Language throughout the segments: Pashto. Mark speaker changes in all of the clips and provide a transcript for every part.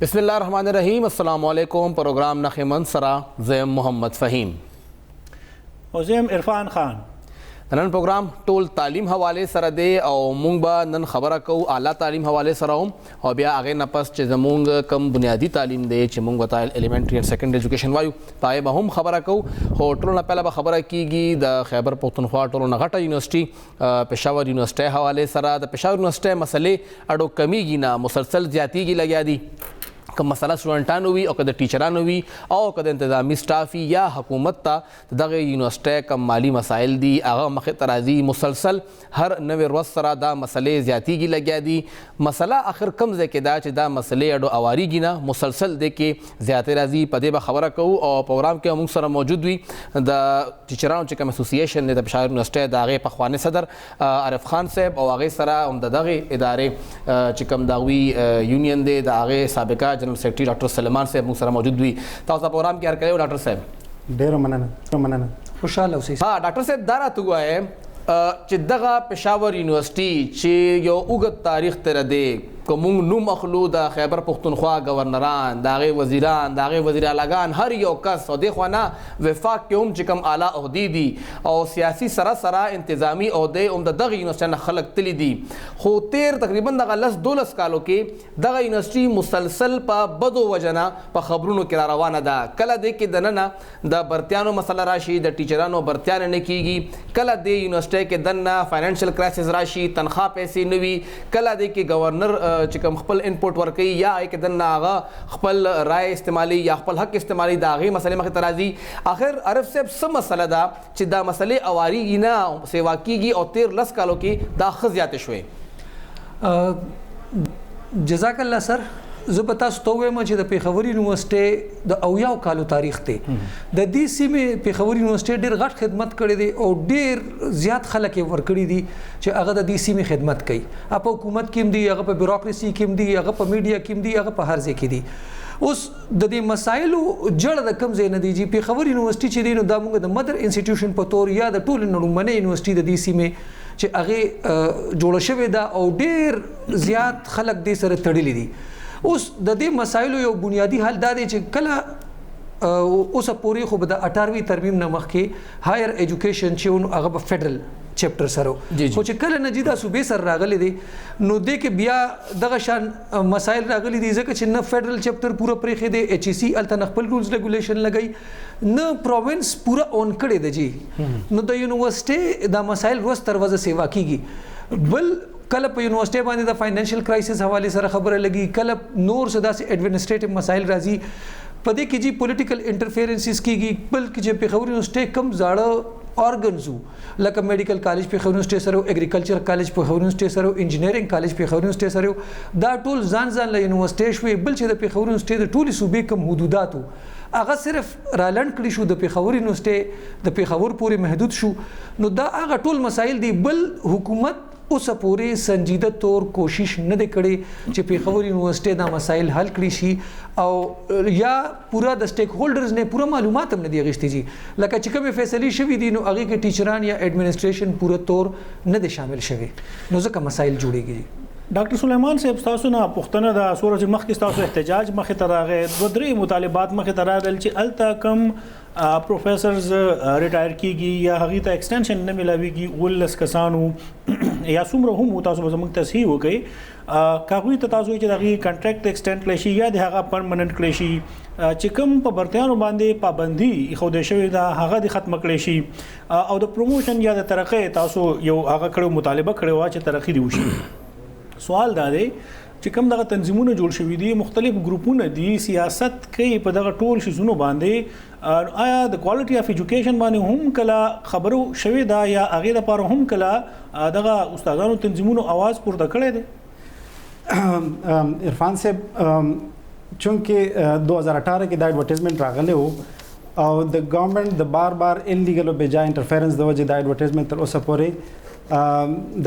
Speaker 1: بسم الله الرحمن الرحیم. السلام علیکم. پروگرام نخمن سرا زیم محمد فهیم
Speaker 2: او زیم عرفان خان.
Speaker 1: نن پروگرام ټول تعلیم حواله سره دی او مونږ به نن خبره کوو اعلی تعلیم حواله سره هم او بیا هغه نه پس چې زمونږ کم بنیادی تعلیم دی چې مونږ وتایل الیمنټری اینڈ سیکنډری ایجوکیشن وایو پای به هم خبره کوو. هو ټول نه پهله به خبره کیږي د خیبر پختونخوا ټولو نه غټه یونیورسيټي پېښور یونیورسيټي حواله سره. د پېښور یونیورسيټي مسلې اډو کمیږي نه مسلسل زیاتیږي لګیا دي که مسله سټوډنټانو وي او که د ټیچرانو وي او که د انتظامی سټاف یا حکومت ته دغه یونیورسيټي کم مالی مسایل دي هغه مخې ته راځي. مسلسل هر نوې ورځ سره دا مسلې زیاتیږي لګیا دي. مسله آخر کم ځای کې دا چې دا مسلې اډو اواریږي نه مسلسل دی کې زیاتې راځي. په دې به خبره کوو او پروګرام کې موږ سره موجود وي د ټیچرانو چې کوم اسوسییشن دی د پېښور یونیورسيټي د هغې پخوانی صدر عارف خان صاحب او هغې سره هم د دغې ادارې چې کوم دغوی یونین دی د هغې سابقه جنرل سیکرټری ډاکټر سلیمان صاحب موږ سره موجود وي. تاسو پروګرام کې هر کله ډاکټر صاحب
Speaker 3: ډېر مننه خوشاله اوسئ.
Speaker 1: ډاکټر صاحب دا راته ووایئ چې دغه پېښور یونیورسيټي چې یو اوږد تاریخ تېره دی که مونږ نوم اخلو د خیبر پختونخوا گورنران د هغې وزیران د هغې وزیر اعلیګان هر یو کس او دې خوا نه وفاق کې هم چې کوم اعلی عهدې دي او سیاسي سره سره انتظامي عهدې هم د دغه یونیورسيټي نه خلک تللي دي. خو تېر تقریبا دغه 10-12 کالو کې دغه یونیورسيټي مسلسل په بدو وجه نه په خبرونو کې را روانه ده. کله دې کې دننه د برتیانو مسله راشي د ټیچرانو برتیا نه کېږي، کله دې یونیورسيټي کې دننه فاینانشل کرایسس راشي تنخواه پیسې نه وي، کله دې کې گورنر چې کوم خپل انپوټ ورکوي یا کې دننه هغه خپل رای استعمالي یا خپل حق استعمالي د هغې مسلې مخې ته راځي. آخر عارف صاحب څه مسله ده چې دا مسلې اواریږي نه سیوا کېږي او 13 کالو کې دا ښه زیاتې
Speaker 3: شوې؟ جزاک الله سر. زه به تاسو ته ووایم چې د پېښور یونیورسيټي د 80 کالو تاریخ دی. د دې سیمې پېښور یونیورسيټي ډېر غټ خدمت کړی دی او ډېر زیات خلک یې ورکړي دي چې هغه د دې سیمې خدمت کوي. هغه په حکومت کې هم دي، هغه په بیوروکراسي کې هم دي، هغه په میډیا کې هم دي، هغه په هر ځای کې دي. اوس د دې مسایلو جړ د کم ځای نه دی چې پېښور یونیورسيټي چې دی نو دا موږ د مدر انسټیټیوشن په تور یا د ټولو نه لومړنۍ یونیورسيټي د دې سیمې چې هغې جوړه شوې ده او ډېر زیات خلک دې سره تړلي دي. اوس د دې مسایلو یو بنیادی حل دا دی چې کله اوسه پورې خو به د 18وي ترمیم نه مخکې هایر ایجوکیشن چې هغه به فیډرل چپټر سره خو چې کله نه دا صوبې سره راغلی دی نو دې کې بیا دغه شان مسایل راغلي دي ځکه چې نه فیډرل چپټر پوره پرېښی دی، ایچ ای سی هلته نه خپل رولز ریګولیشن لګوي، نه پروونس پوره اون کړی دی جی. نو د یونیورسيټي دا مسایل ورځ تر ورځه سیوا کیږي. بل کله په یونیورسيټي باندې د فاینانشل کرایسس حواله سره خبره لګي، کله نور څه داسې ایڈمنسټریټیو مسایل راځي په دې کې جی پولیټیکل انټرفیرنسز کیږي. بلکې چې پېښور یونیورسيټي کم زاړه آرګنز لکه میډیکل کالج پېښور یونیورسيټي سره، اګریکلچر کالج پېښور یونیورسيټي سره، انجینرینګ کالج پېښور یونیورسيټي سره، دا ټول ځان له یونیورسيټي شوې. بل چې د پېښور یونیورسيټي د ټولې صوبې کم حدوداتو هغه صرف رالنډ کړي شو، د پېښور یونیورسيټي د پېښور پورې محدود شو. نو دا هغه ټول مسایل دي. بل حکومت اوسه پورې سنجیده طور کوشش نه دی کړی چې پېښور یونیورسيټي دا مسایل حل کړي شي او یا پورا د سټیک هولډرز نه پورا معلومات هم نه دی اخیستي جي. لکه چې کومې فیصلې شوي دي نو هغې کې ټیچران یا ایډمنسټریشن پوره طور نه دی شامل شوی، نو ځکه مسایل جوړېږي.
Speaker 2: ډاکټر سلیمان صاحب تاسو نه پوښتنه د سورج مخکې تاسو احتجاج مخې ته راغی، 2-3 مطالبات مخې ته راغلل چې الته کم پروفیسرز ریټایر کیږي یا هغې ته ایکسټینشن نه ملاویږي 19 کسانو یا څومره هم تاسو به زموږ تصحیح وکړئ که هغوی ته تاسو چې د هغې کنټریکټ ایکسټینډ کړی شي یا د هغه پرمننټ کړی شي، چې کوم په برتیانو باندې پابندي ایښودل شوې ده هغه د ختمه کړی شي او د پروموشن یا د ترقۍ تاسو یو هغه کړی مطالبه کړې وه چې ترقي دې وشي. سوال دا دی چې کوم دغه تنظیمونه جوړ شوي دي، مختلف ګروپونه دي، سیاست کوي په دغه ټول شیزونو باندې، آیا د کوالټي اف ایجوکیشن باندې هم کله خبرو شوې ده یا هغې دپاره هم کله دغه استادانو تنظیمونو आवाज پورته کړی دی؟
Speaker 4: عرفان صاحب چونکې 2018 کې دا ایډورټیزمنټ راغلی و او د ګورنمنټ د بار انلیګل او بېجا انټرفیرنس د وجې دا ایډورټیزمنټ تر اوسه پورې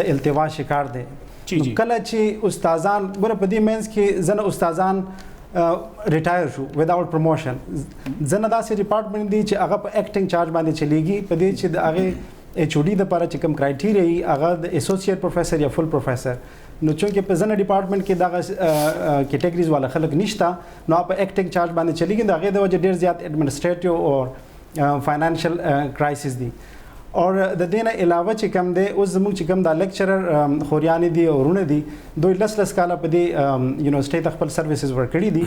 Speaker 4: د التوا شکار دی. کله چې استادان ګوره په دې مینس کې ځنه استادان ریټایر شو وداوټ پروموشن، ځنه داسې ډپارټمنټ دي چې هغه په ایکټینګ چارج باندې چلیږي په دې چې د هغې ایچ او ډي دپاره چې کوم کرایټیریا وي هغه د اسوسییټ پروفیسر یا فل پروفیسر نو چونکې په ځنه ډپارټمنټ کې دغه کیټګریز والا خلک نشته نو په ایکټینګ چارج باندې چلیږي د هغې د وجه ډېر زیات ایډمنسټریټیو او فاینانشل کرایسس دي. اور د دې نه علاوه چې کوم دی اوس زموږ چې کوم دا لیکچرر خوریانې دي او ورونه دي دوی لس کاله په دې یونیورسټۍ ته خپل سروسز ورکړي دي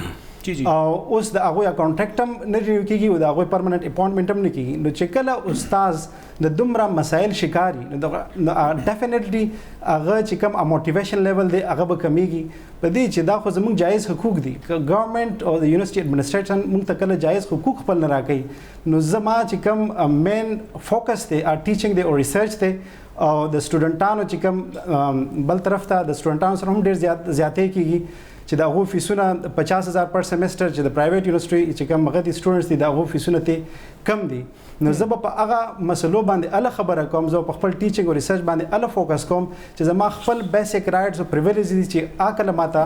Speaker 4: او اوس د هغوی کانټریکټ هم نه ریو کېږي او د هغوی پرمننټ اپوینټمنټ هم نه کېږي. نو چې کله استاد د دومره مسایل شکاري نو ډیفینیټلی هغه چې کوم موټیویشن لیول دی هغه به کمیږي په دې چې دا خو زموږ جایز حقوق دي که ګورنمنټ او د یونیورسټي ایډمنسټریشن موږ ته کله جایز حقوق خپل نه راکوي نو زما چې کوم مین فوکس دی ټیچنګ دی او ریسرچ دی او د سټوډنټانو چې کوم بل طرف ته د سټوډنټانو سره هم ډېر زیاتې کېږي چې د هغو فیسونه 50,000 پر سیمسټر چې د پرایویټ یونیورسټي چې کوم هغه دي سټوډنټس دي د هغو فیسونه ته کم دي. نو زه به په هغه مسلو باندې اله خبره کوم زه په خپل ټیچنګ او ریسرچ باندې اله فوکس کوم چې زما خپل بیسیک رایټس او پریویلیجز دي چې عقل ماته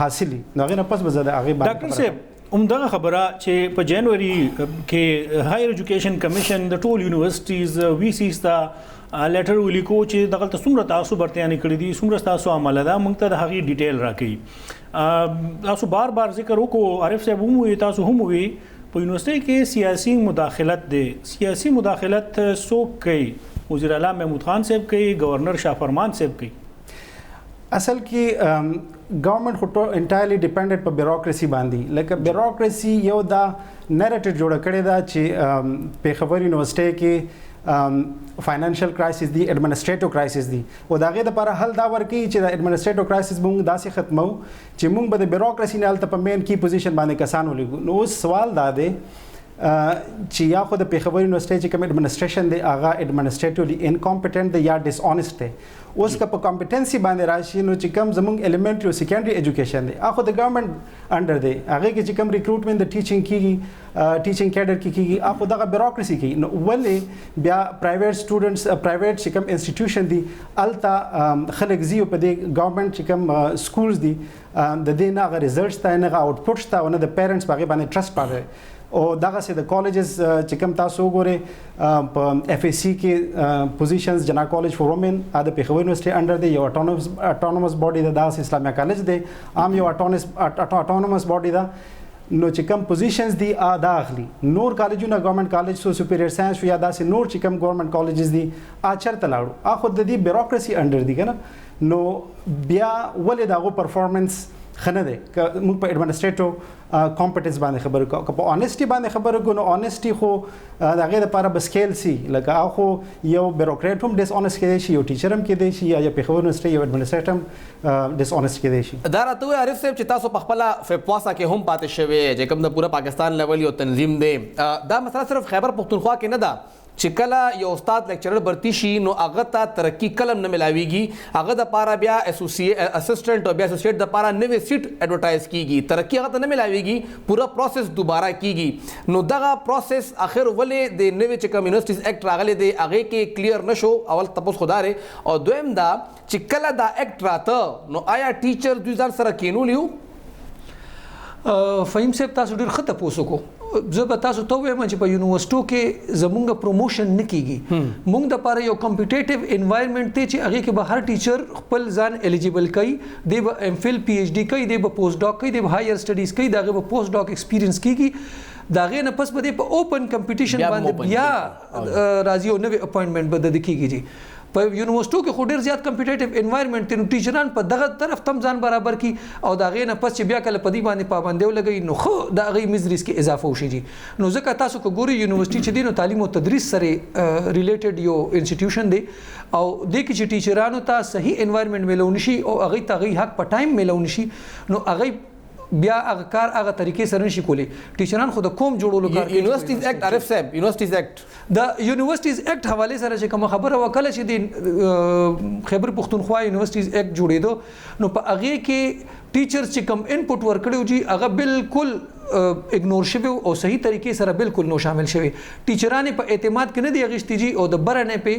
Speaker 4: حاصلي نو هغې نه پس به زه د هغې باندې
Speaker 2: ډاکټر صاحب عمدغه خبره چې په جنوري کې هایر ایجوکیشن کمیشن د ټول یونیورسټیز وی سیز ته لیټر ولیکو چې دغلته څومره تاسو برتیانې کړي دي څومره تاسو عمله ده موږ ته د هغې ډیټیل راکوي. تاسو بار ذکر وکړو عارف صاحب هم وي تاسو هم وي په یونیورسټۍ کې سیاسي مداخلت دی. سیاسي مداخلت څوک کوي؟ وزیر اعلی محمود خان صاحب کوي، گورنر شاه فرمان صاحب کوي.
Speaker 4: اصل کې ګورنمنټ خو انټایرلی ډیپینډنټ په بیوروکراسي باندې لکه بیوروکراسي یو دا نریټیو جوړه کړې ده چې پیښور یونیورسټۍ کې فاینانشل کرایسس دی ایڈمنسټریټیو کرایسس دی او د هغې دپاره حل دا ورکوي چې د ایډمنسټریټیو کرایسس به موږ داسې ختمو چې موږ به د بیوروکراسي نه هلته په مین کی پوزیشن باندې کسان ولګو. نو اوس سوال دا دی چې یا خو د پیښور یونیورسټۍ چې کوم ایډمنسټریشن دی هغه ایډمنسټریټیولی انکامپیټنټ دی یا ډس آنیسټ دی. اوس که په کمپیټنسي باندې راشي نو چې کوم زموږ ایلیمنټري او سیکنډري ایجوکیشن دی هغه د ګورنمنټ انډر دی هغې کې چې کوم ریکروټمنټ د ټیچنګ کېږي ټیچنګ کیډر کې کېږي هغه دغه بیوروکراسي کوي. نو ولې بیا پرایویټ سټوډنټس پرایویټ چې کوم انسټیټیوشن دي هلته خلک ځي او په دې ګورنمنټ چې کوم سکولز دي د دې نه هغه ریزلټس ته نه هغه آوټپوټ شته او نه د پیرنټس په هغې باندې ټرسټ پاره او دغسې د کالجز چې کوم تاسو وګورئ په اف ای سی کې پوزیشنز جنا کالج فور وومن د پیښور یونیورسټۍ انډر دی یو اټانومس باډي ده داسې اسلامیا کالج دی عام یو اټانومس باډي ده. نو چې کوم پوزیشنز دي دا اخلي نور کالجونه ګورنمنټ کالج سو سپیریئر ساینس یا داسې نور چې کوم ګورنمنټ کالجز دي چېرته لاړو خو د دې بیوروکراسي انډر دي که نه نو بیا ولې د هغو پرفارمنس ښه نه دی. که موږ په ایډمنسټریټیو کامپټنس باندې خبرې کوو که په آنیسټي باندې خبرې کوو نو آنیسټي خو د هغې دپاره به سکیل سي لکه هغه خو یو بیوروکریټ هم ډس آنیسټ کېدی شي یو ټیچر هم کېدی شي یا پیښور یونیورسټۍ یو ایډمنسټریټر هم ډس آنیسټ کېدی شي.
Speaker 1: دا راته ووایه عارف صاحب چې تاسو په خپله فپواسا کې هم پاتې شوی چې کوم د پوره پاکستان لیول یو تنظیم دی دا مسله صرف خیبر پښتونخوا کې نه ده چې کله یو استاد لیکچرر برتی شي نو هغه ته ترقی کلم نه ملاویږي هغه دپاره بیا اسسټنټ او بیا اسوسییټ دپاره نوې سیټ ایډورټایز کیږي ترقی هغه ته نه ملاویږي پوره پروسس دوباره کیږي. نو دغه پروسس اخر ولې د نوې چې کوم یونیورسټیز ایکټ راغلی دی هغې کې کلیر نه شو اول تپوس خو دا دی او دویم دا چې کله دا ایکټ راته نو آیا ټیچر دوی ځان سره کینولی وو؟
Speaker 3: فهیم صاحب تاسو ډېر ښه تپوس وکړو. زه به تاسو ته ووایم چې په یونیورسټو کې زمونږ پروموشن نه کیږي مونږ دپاره یو کمپیټیټیو انوایرمنټ دی چې هغې کې به هر ټیچر خپل ځان ایلیجیبل کوي دی به ایم فل پی ایچ ډي کوي دی به پوسټ ډاک کوي دی به هایر سټډیز کوي د هغې به پوسټ ډاک ایکسپیرینس کیږي د هغې نه پس به دی په اوپن کمپیټیشن باندې بیا راځي او نوې اپوینټمنټ به د ده کیږي جي په یونیورسټو کې خو ډېر زیات کمپیټیټیو انوایرمنټ دی نو ټیچران په دغه طرف تم ځان برابر کي او د هغې نه پس چې بیا کله په دې باندې پابندي ولګوي نو ښه د هغې میزریز کې اضافه وشي جي. نو ځکه تاسو که ګورئ یونیورسټي چې دی نو تعلیم او تدریس سره ریلیټډ یو انسټیټیوشن دی او دې کې چې ټیچرانو ته صحیح انوایرمنټ میلون شي او هغې ته هغې حق په ټایم میلون شي نو هغې بیا هغه کار هغه طریقې سره نشي کولی. ټیچران خو د کوم جوړولو کار
Speaker 1: یونیورسټیز ایکټ عارف صاحب یونیورسټیز ایکټ
Speaker 3: د یونیورسټیز ایکټ حواله سره چې کومه خبره وکړه چې د خیبر پښتونخوا یونیورسټیز ایکټ جوړېدو نو په هغې کې ټیچرز چې کوم انپوټ ورکړی جي هغه بالکل اګنور شوی او صحیح طریقې سره بالکل نو شامل شوی. ټیچران په اعتماد کې نه دی اغشتي جي او د بره نه په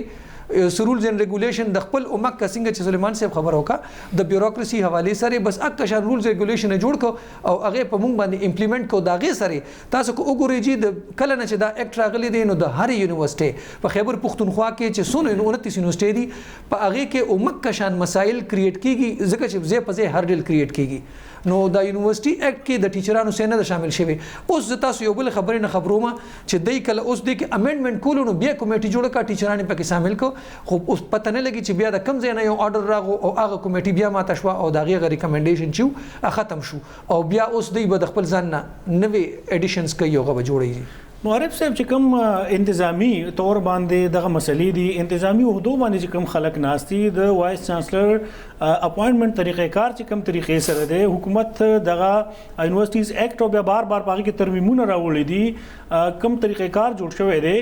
Speaker 3: رولز اینڈ ریګولیشن د خپل امک څنګه چې سلیمان صاحب خبر وکړه د بیوروکراسي حواله سره بس اکه شان رولز ریګولیشن جوړ کو او هغه په مونږ باندې امپلیمنٹ کو داغه سره تاسو کو وګورئ چې د کله نه چې دا اکټ راغلی دی نو د هر یونیورسيټي په خیبر پختونخوا کې چې سونه 29 یونیورسيټي دي په هغه کې امک شان مسائل کریټ کیږي ځکه چې زه په زه هر ډیل کریټ کیږي نو دا یونیورسيټي اکټ کې د ټیچرانو سینه د شامل شوی اوس تاسو یو بل خبرې نه خبرومه چې دای کله اوس د امندمنت کولو نو بیا کمیټي جوړه کا ټیچرانو پکې شامل کو خو اوس پته نه لګي چې بیا د کم ځای نه یو آرډر راغو او هغه کمیټي بیا ماته شو او دا غي ریکمنډیشن چې ختم شو او بیا اوس دوی به د خپل ځان نه نوې اډیشنز کوي او غو جوړي
Speaker 2: معرف صاحب چې کوم انتظامی طور باندې دغه مسلې دي انتظامی عہدو باندې چې کوم خلک ناشتي د وایس چانسلر اپوینټمنټ طریقې کار چې کوم طریقې سره دی حکومت دغه یونیورسيټیز ایکټ او بیا بار پاګه کې ترمیمونه راوړي دي کوم طریقې کار جوړ شوی دی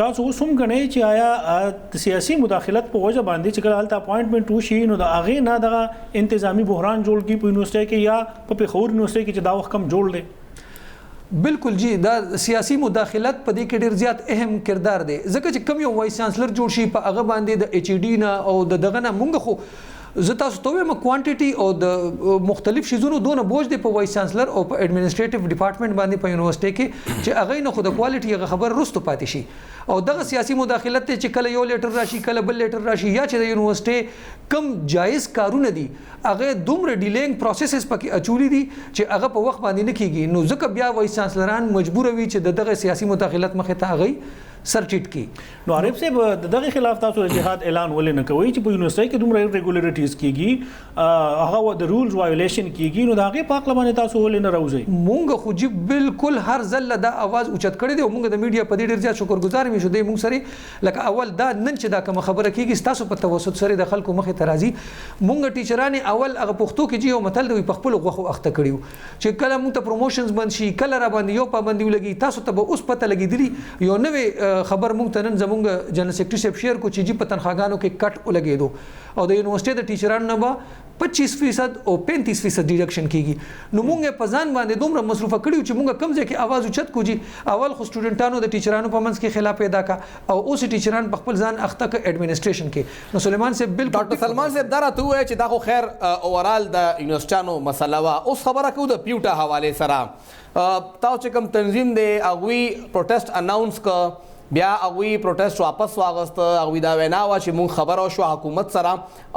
Speaker 2: تاسو اوس هم غنئ چې آیا سیاسي مداخلت په وجه باندې چې کله هلته اپوینټمنټ وشي نو د هغې نه دغه انتظامی بحران جوړ کی په یونیورسيټي کې یا په پېښور یونیورسيټي کې چې دا وخت کم جوړ دی
Speaker 3: بالکل جی دا سیاسی مداخلت په دې کې ډیر زیات اهم کردار دی ځکه چې کم یو وایس چانسلر جوړ شي په هغه باندې د ایچ ډی نه او دغه نه مونږ خو زه تاسو ته وایم کوانټیټي او د مختلف شیزونو دونه بوج دی په وایس چانسلر او په ایڈمنسټریټیو ډپارټمنټ باندې په یونیورسيټي کې چې هغه نه خو د کوالټي خبر رستو پاتې شي او دغه سیاسي مداخلت ته چې کله یو لیټر راشي کله بل لیټر راشي یا چې د یونیورسيټي کم جایز کارونه دي هغه دومره ډیلینګ پروسیسز پکې اچولي دي چې هغه په وخت باندې نه کیږي نو ځکه بیا وایس چانسلران مجبور وي چې دغه سیاسي مداخلت مخه ته هغه سر ټیټ کی
Speaker 2: نو عارف صاحب دغه خلاف تاسو د جهاد اعلان ولې نه کوي چې په یونیورسيټي کې دومره ریګولریټیز کیږي هغه د رولز وایولیشن کیږي نو دا هغه پاک لمنه تاسو ولې نه راوځي
Speaker 3: مونږ خو جی بالکل هر ځل دا आवाज اوچت کړی دی مونږ د میډیا په دې ډیر زیات شکرګزار یو دی مونږ سره لکه اول دا نن چې دا کوم خبره کیږي تاسو په توسط سره د خلکو مخه ترازی مونږ ټیچرانی اول هغه پښتو کې یو متل دی په خپل غوخه اخته کړیو چې کله مونږ ته پروموشنز بند شي کله را باندې یو پابندي ولګي تاسو ته به اوس پته لګیدلی یو نوې خبر مونږ ته زمونږ جنرال سیکرټری صاحب شیر کو چې جی په تنخواګانو کې کټ ولګېدو او د یونیورسيټي د ټیچرانو نه به 25% او 35% ډیډکشن کیږي نو مونږ په ځان باندې دومره مصرفه کړیو چې مونږ کم ځای کې आवाज اوچت کوجی اول خو سټوډنټانو د ټیچرانو په منځ کې خلاف پیدا کا او اوس ټیچران په خپل ځان اخته ک ایڈمنسټریشن کې نو سلیمان صاحب بالکل
Speaker 1: ډاکټر سلمان صاحب دا راته وایي چې دا خو خیر اورال د یونیورسيټانو مسله وا اوس خبره کوو د پیوټا حواله سره تاسو چې کوم تنظیم دی هغوی پروټیسټ اناونس ک بیا هغوی پروټیسټ واپس واغست هغوی دا وینا وه چې مونږ خبره وشوه حکومت سره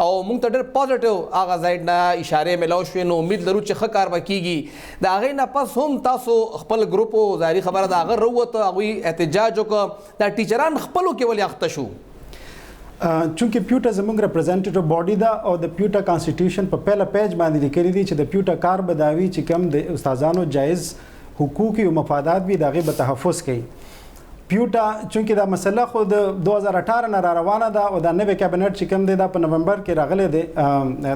Speaker 1: او مونږ ته ډېر پازیټیو هغه سایډ نه اشارې میلاو شوې نو امید لرو چې ښه کار به کیږي د هغې نه پس هم تاسو خپل ګروپ ظاهري خبره د هغه راووته هغوی احتجاج وکړه دا ټیچران خپلو کې ولې اخته شو
Speaker 4: چونکه پیوټا زموږ ریپرزینټیټیو باډي ده او د پیوټا کانسټیټیوشن په پهله پیج باندې لیکلي دي چې د پیوټا کار به دا وي چې کوم د استادانو جایز حقوق او مفادات وي د هغې به تحفظ کوي پیوټا چونکه دا مسله خو د 2018 نه را روانه ده او دا نوې کابینټ چې کوم دی دا په نومبر کې راغلی دی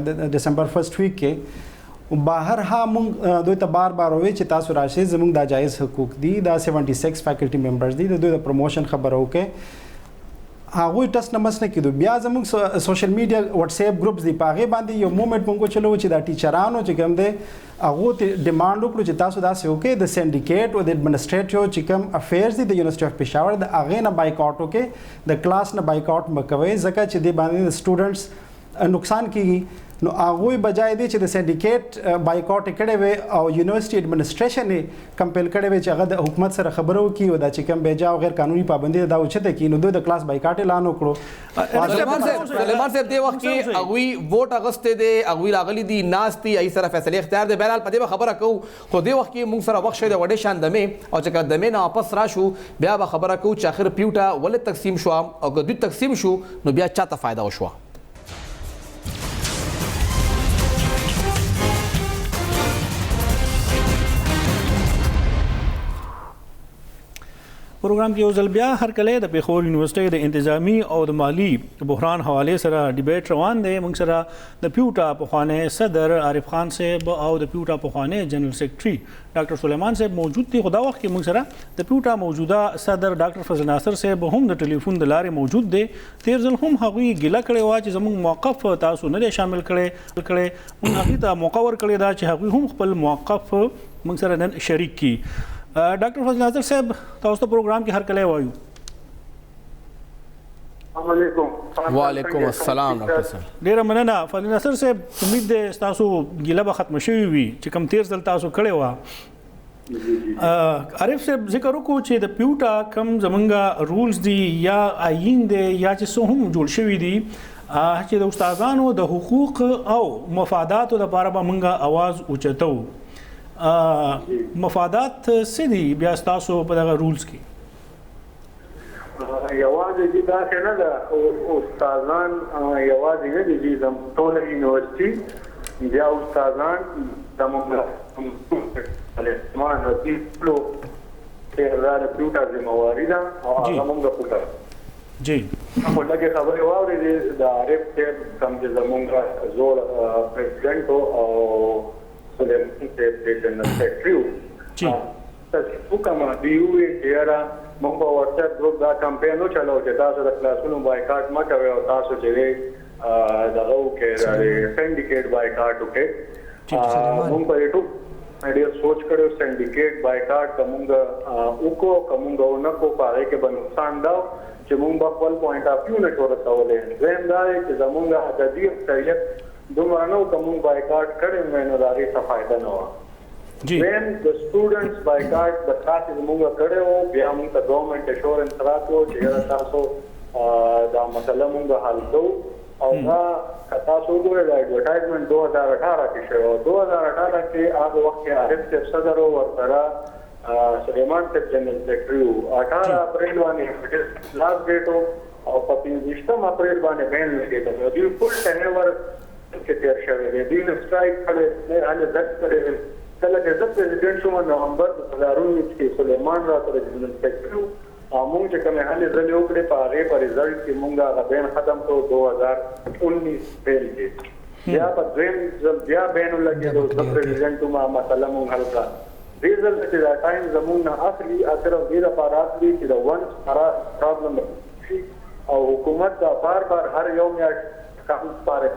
Speaker 4: د ډسمبر فرست ویک کې بهرها مونږ دوی ته بار وایي چې تاسو راشئ زموږ دا جایز حقوق دي دا 76 فیکلټي ممبرز دي د دوی د پروموشن خبره وکړي هغوی ټس نمس نه کېدو بیا زموږ سوشل میډیا واتس اپ ګروپس دی په هغې باندې یو مومنټ مونږ چلو چې دا ټیچرانو چې کوم دی هغو ته ډیمانډ وکړو چې تاسو داسې وکړئ د سینډیکیټ او د ایډمنسټریټیو چې کوم افیرز دي د یونیورسيټي اف پېښور د هغې نه بایکاټ وکړئ د کلاس نه بایکاټ مه کوئ ځکه چې دې باندې د سټوډنټس نقصان کیږي نو هغوی بجای دی چې د سینډیکیټ بایکاټ کړی وي او یونیورسيټي ایډمنسټریشن یې کمپیل کړی وي چې هغه د حکومت سره خبره وکړي او دا چې کوم بیجا او غیر قانوني پابندي دا اوچته کړي نو دوی د کلاس بایکاټ اعلان وکړو
Speaker 1: سلیمان صاحب دې وخت کې هغوی ووټ اغوستی دی هغوی راغلي دي ناست دي ای سره فیصلې اختیار دی بهرحال په دې به خبره کوو خو دې وخت کې مونږ سره وخت شوی دی وړې شان دمې او چې کله دمې نه واپس راشو بیا به خبره کوو چې آخر پیوټا ولې تقسیم شوه او که دوی تقسیم شو نو بیا چاته فایده وشوه
Speaker 2: پروګرام کې یو ځل بیا هر کله د پېښور یونیورسيټي د انتظامی او د مالی بحران حواله سره ډیبیټ روان دی موږ سره د پیوټا پخوانی صدر عارف خان صاحب او د پیوټا پخوانی جنرال سیکرټري ډاکټر سلیمان صاحب موجود دي خدا وخت کې موږ سره د پیوټا موجوده صدر ډاکټر فضل ناصر صاحب هم د ټلیفون د لارې موجود دي تیر ځل هم هغوی ګیله کړې وه چې زموږ موقف تاسو نه دی شامل کړی موږ هغوی ته موقع ورکړې ده چې هغوی هم خپل موقف موږ سره نن شریک کړي ډاکټر فضل ناصر صاحب تاسو ته پروګرام کې هر کله وایو
Speaker 5: السلام علیکم.
Speaker 1: وعلیکم السلام ډاکټر صاحب.
Speaker 2: ډیره مننه فضل ناصر صاحب. امید ده تاسو ګیله به ختم شوي وي چې کوم تیر ځل تاسو کړی وه. عارف صاحب ذکر وکړو چې د پیوټا کم زمونږه رولز دي یا آیین دی یا چې څه هم جوړ شوي دي چې د استادانو د حقوق او مفاداتو لپاره به مونږه اواز اوچتو. مفادات څه دي بیا ستاسو په دغه رولز کې؟
Speaker 5: یوازې دي داسې نه ده استادان یوازې نه دي چې ټوله یونیورسټي بیا استادان زموږ الاسمان رسیب کړو چې دا د پیوټا ذمہواري ده او هغه موږ پوره
Speaker 2: جی
Speaker 5: خو لږه خبرې واورېدې د عارف صاحب کوم چې زموږ زوړ پرزیدنټ او سلیمان صاحب د جنرال سیکرټري
Speaker 2: جی
Speaker 5: تاسو کوم دی وی ډیرا موږ په واتساپ ګروپ دا کمپاین وچلو چې تاسو د کلاسونو بایکاټ ما کوي او تاسو چې دغه کې سندیکیټ بایکاټ وکړي. موږ په یوټیوب ډیر سوچ کړو سندیکیټ بایکاټ کومګه وکړو کومګه ونکو پاره کې به نقصان دا چې موږ په خپل پوینټ اف ویو نه ورسولې. زم دا چې زموږ د دې اکثریت دومره نو کوم بایکاټ کړي نو دا هیڅ فائدہ نه و. when the students boycott the classes موږ کړو بیا موږ ته ګورنمنت اشورنس راکو چې تاسو دا مسله موږ حل کوو او دا تاسو وګورئ د ایڈورټایزمنت 2018 کې شو. 2018 کې هغه وخت کې عارف صاحب صدر او ورسره سلیمان صاحب جنرال سیکرټري 18 اپریل باندې لاس ډیټ او په 15 اپریل باندې بین لګیدل. دوی فل ټینور کې تیر شوی دی. دوی سټرایک کړي نه هله ځکه کړي کله چې د پریزیدنت شو نومبر 2019 کې سلیمان راته جنرال سیکرټري موږ چې کومه هلې ځلې وکړې په هغې په رزلټ کې موږ هغه بین ختم کړو 2019 پیل کې. بیا په دویم ځل بیا بین ولګېدو د پریزیدنټ ما مسله موږ حل کړه. دې ځل چې دا ټایم زموږ نه اخلي صرف دې لپاره اخلي چې د ونس پرابلم شي او حکومت دا بار هر یو میاشت کار پاره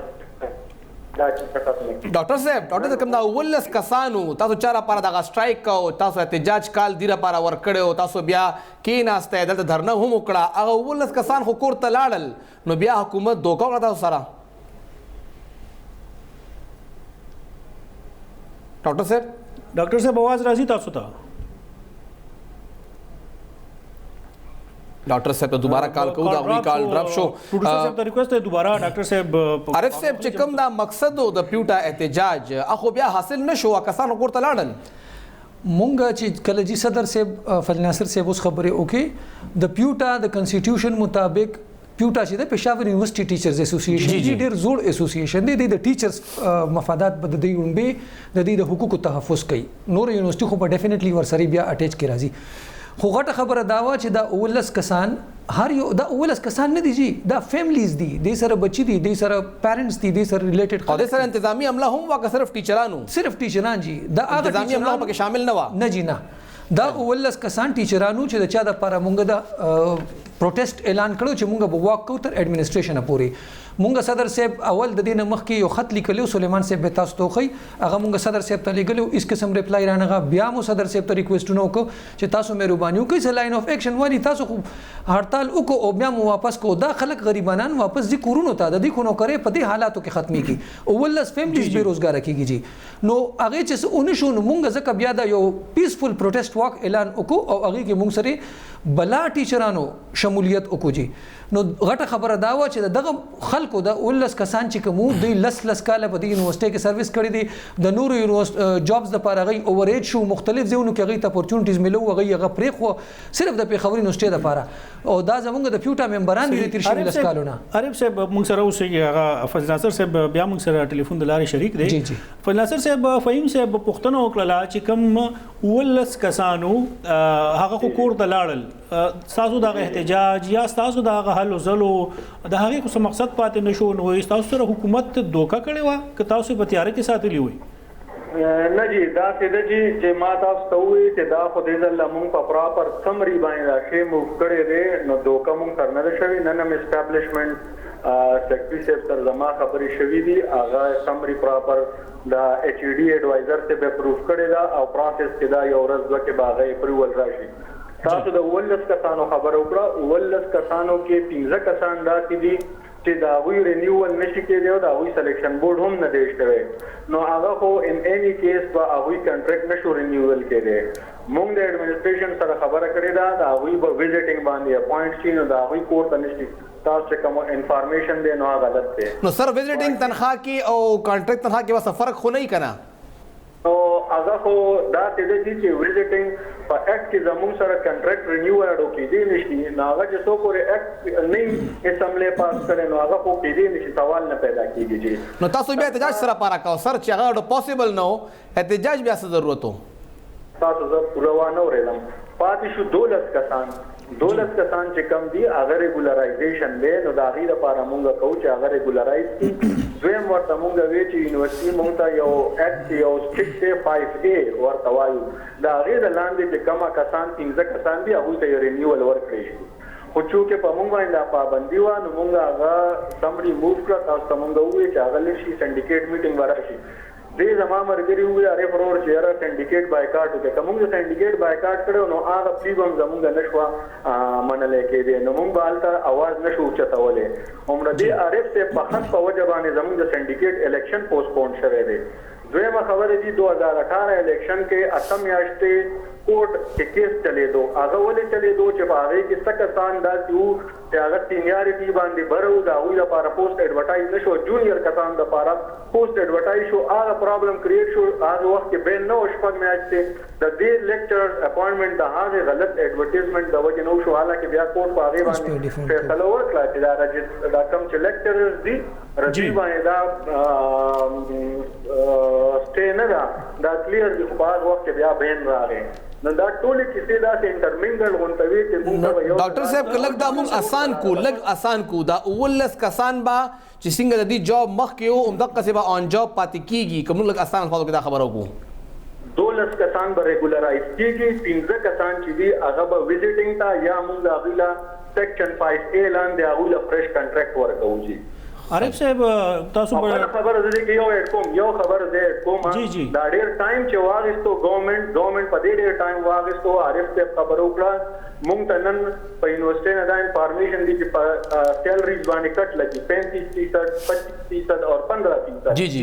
Speaker 1: ډاکټر صاحب کوم دا ولس کسانو تاسو چاره لپاره دغه سټرایک کو تاسو احتجاج کال دی لپاره ورکړو تاسو بیا کېناسته دلته دھرنه هم وکړه هغه ولس کسان خو کور ته لاړل نو بیا حکومت دوکه وکړه تاسو سره. ډاکټر صاحب आवाज راځي تاسو ته؟ ډاکټر صاحب ته دوباره کال کوو دا غوړي کال ډراپ شو.
Speaker 2: پروډوسر صاحب ته ریکوست دی دوباره ډاکټر صاحب
Speaker 1: عارف صاحب چې کوم دا مقصد د پیوټا احتجاج اخو بیا حاصل نشو کسان ورته لاړل.
Speaker 3: مونږ چې کله جی صدر صاحب فضل ناصر صاحب اوس خبرې وکړي د پیوټا د کنسټیټیوشن مطابق پیوټا چې د پېښور یونیورسيټي ټیچرز اسوسییشن ډېر زوړ اسوسییشن دی د ټیچرز مفادات بد دی اونبه د دې د حقوقو تحفظ کوي. نور یونیورسيټي خو په ډیفینټلی ورسره بیا اٹیچ کې راځي. خو غټه خبره دا و چې دا اولس کسان هر یو دا اولس کسان نه دي جی دا فیملیز دي د سره بچی دي د سره پیرنټس دي د سره ریلیټډ
Speaker 1: او د سره انتظامی عمله هم واکه صرف ټیچران جی دا انتظامی عمله پکې شامل نه و
Speaker 3: نه جی نه دا اولس کسان ټیچرانو چې د چا د لپاره مونږ د پروټیسټ اعلان کړو چې مونږ به واک کوو تر ایڈمنسټریشن پورې. مونږ صدر صاحب اول د دې مخ کې یو خط لیکلو سلیمان صاحب به تاسو ته خو هغه مونږ صدر صاحب ته لیکلو اس قسم ریپلای رانغه بیا مو صدر صاحب ته ریکویسټونه وکړو چې تاسو مهرباني وکړئ چې لاین اف ایکشن والی تاسو هړتال وکړو او بیا مو واپس کو دا خلک غریبانان واپس دي کورونو ته د دې خونو کرے په دې حالاتو کې ختمي کی اولس فیملیز بیروزګار کیږي جی. نو هغه چې اونشو نو مونږ ځکه بیا دا یو پیسفل پروټیسټ واک اعلان وکړو او هغه کې مونږ سره بلا ټیچرانو شمولیت وکړو جی. نو غټه خبره دا و چې دغه خلکو د ولس کسان چې کوم دوی لس کاله په دې یونیورسيټي کې سرویس کړی دي د نورو جابز د لپاره غي اوور ایج شو مختلف ځایونو کې غي ته اپورچونټیز ملو غي غ پرې خو صرف د پیښور یونیورسيټي لپاره او دا زمونږ د پیوټا ممبران دي تیر شي لس کالونه.
Speaker 2: عارف صاحب موږ سره اوسې هغه فضل ناصر صاحب بیا موږ سره ټلیفون د لارې شریک دی. فضل ناصر صاحب فهیم صاحب پښتنه وکړه چې کوم ولس کسانو هغه کور ته لاړل تاسو دا احتجاج یا تاسو دا حل وزلو د هغه کوم مقصد پاتې نشو نو تاسو سره حکومت دوکا کړي وا که تاسو په تیار کې ساتلی وي؟
Speaker 5: نه جی دا څه دی چې ما تاسو ته وی چې دا خو دې ځل موږ په پراپر سمري باندې راشه موږ کړي دي نو دوکا موږ ترنه شوی نه اسټابلیشمنت سیکرټری صاحب تر زما خبرې شوې دي هغه سمري پراپر دا ایچ ای ډی ایڈوایزر ته به پروف کړي دا او پروسس کې دا یو ورځ کې باغې اپروول راشي تاسو د 19 کسانو خبر وکړه 19 کسانو کې 15 کسان داسې دي چې دا وی رینیول نشي کېدی او دا وی سلیکشن بورډ هم نه دی شوی نو هغه خو ان اني کیس به هغه کنټریکټ نشو رینیول کېدی موږ د ایڈمنسټریشن سره خبره کړې ده دا وی به وزټینګ باندې اپوینټ شي نو دا وی کورت نشي تاسو چې کوم انفارمیشن دی نو هغه غلط دی
Speaker 1: نو سر وزټینګ تنخواه کې او کانټریکټ تنخواه کې واسه فرق خو نه کنه
Speaker 5: نو هغه خو دا ته دي چې وزټینګ په اکټ کې زموږ سره کنټریکټ رینیول اډو کې دي نشي نو هغه چې څوک ور اکټ نه اسمبلی پاس کړي نو هغه خو کې دي نشي سوال نه پیدا کیږي
Speaker 1: نو تاسو بیا احتجاج سره پاره کاو سر چې هغه پوسیبل نه هو احتجاج بیا څه ضرورت وو
Speaker 5: تاسو زه پورا نه ورېدم پاتې شو 12 کسان چې کم دي هغه ریګولرایزیشن دی نو دا غیر لپاره مونږ کوو چې هغه ریګولرایز کی دویم ورته مونږ وی چې یونیورسيټي مونږ ته یو اکټ یو سټریکټ 5A ورته وایو دا غیر لاندې چې کما کسان 15 کسان دي هغه ته رینیول ورکړي شي خو چې په مونږ باندې پابندي و نو مونږ هغه سمري موو کړ تاسو مونږ وی چې هغه لشي سندیکیټ میټینګ ورشي دې زما مرګري وی اره فرور چې را سندیکیټ بایکاټ وکړه کوم سندیکیټ بایکاټ کړو نو هغه پلیګم زمونږ نشوا منلې کې دي نو مونږ بالته आवाज نشو چتولې عمر دې عارف ته په خاص په وجه باندې زمونږ سندیکیټ الیکشن پوسټپون شوه دی دویمه خبره دي 2018 الیکشن کې اسم یاشته کوټ کې کیس چلے دو هغه ولې چلے دو چې په هغه کې سکسان داسیو چې هغه سینیارټي باندې برو دا وی لپاره پوسټ ایڈورټایز نشو جونیئر کسان د لپاره پوسټ ایڈورټایز شو هغه پرابلم کریټ شو هغه وخت کې بین نو شپږ میاشت ته د دې لیکچرر اپوینټمنٹ د هغه غلط ایڈورټایزمنت د وجه نو شو حالکه بیا کوټ په هغه باندې فیصله وکړه چې دا رجسټر دا کوم چې لیکچررز دي رجی باندې دا سټې نه دا کلیر دی خو په وخت کې بیا بین راغی نو دا ټول کیسې دا انټرمنګل غونټوي چې موږ
Speaker 1: ډاکټر صاحب کلک دا موږ آسان کو دا 19 کسان با چې څنګه د دې جاب مخ کې او همدغه څه به آن جاب پاتې کیږي کوم لږ آسان خو دا خبره وکړو
Speaker 5: 12 کسان به ریګولرایز کیږي 15 کسان چې دي هغه به وزټینګ تا یا موږ غیلا سیکشن 5A لاندې هغه فرش کنټریکټ ورکوو جی
Speaker 2: عارف صاحب تاسو په
Speaker 5: خبر ده کې یو خبر ده کوم دا ډیر ټایم چې واغستو ګورنمنت په دې ډیر ټایم واغستو عارف صاحب خبر وکړه مونږ ته نن په یونیورسيټي نه دا انفارمیشن دي چې په سیلریز باندې کټ لګي 35% 25% او 15%.
Speaker 1: جی جی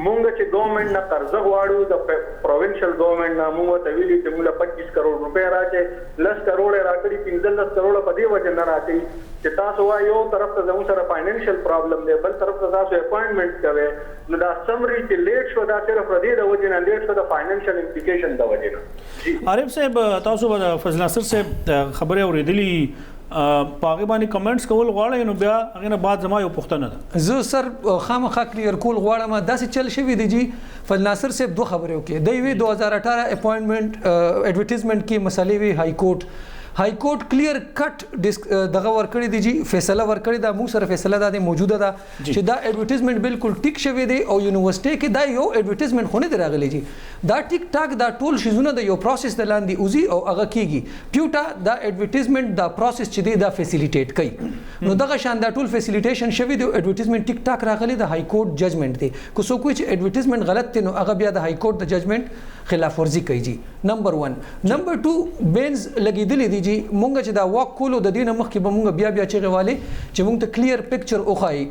Speaker 5: مونږ چې ګورنمنت نه قرض غواړو د پروینشل ګورنمنت نه مونږ ته ویلي چې موږ 25 کروڑ روپے راکې 10 کروڑ راکړي 15 کروڑ په دې وجه نه راکړي چې تاسو وایو طرف ته زموږ سره فاینانشل پرابلم دی بل طرف ته تاسو اپوینټمنٹ کوي نو دا سمري چې لیټ شو دا صرف ردی د وجه نه لیټ شو د فاینانشل امپلیکیشن د وجه نه.
Speaker 2: عارف صاحب تاسو فضل ناصر صاحب خبره اوریدلی پاغه باندې کمنټس کول غواړی نو بیا هغه نه بعد زما یو پوښتنه ده
Speaker 3: زه سر خامخا کلیر کول غواړم داسې چل شوی دی جی فضل ناصر صاحب دوه خبرې وکړي د وی 2018 اپوینټمنٹ ایڈورټایزمنٹ کې مسلې وی هائی کورٹ کلیر کټ دغه ورکړی دی جی فیصله ورکړی دا مو سره فیصله دا موجوده ده چې دا ایڈورټایزمنٹ بالکل ټیک شوی دی او یونیورسيټي کې دا یو ایڈورټایزمنٹ خونه دراغلی جی دا ټیک ټاک دا ټول شیزونه د یو پروسس د لاندې اوزي او هغه کیږي پیوټا دا ایڈورټایزمنٹ دا پروسس چې دی دا فیسیلیټیټ کوي نو دغه شان دا ټول فیسیلیټیشن شوی دی ایڈورټایزمنٹ ټیک ټاک راغلی د هائی کورٹ ججمنٹ دی کو سو کوئی چې ایڈورټایزمنٹ غلط دی نو هغه بیا د هائی کورٹ د ججمنٹ خلاف ورزي کوي جی نمبر 1 نمبر 2 بینز لګیدلې دي جی مونږ چې دا واک کولو د دینه مخکې به مونږ بیا چې غوالي چې مونږ ته کلیر پکچر اوخای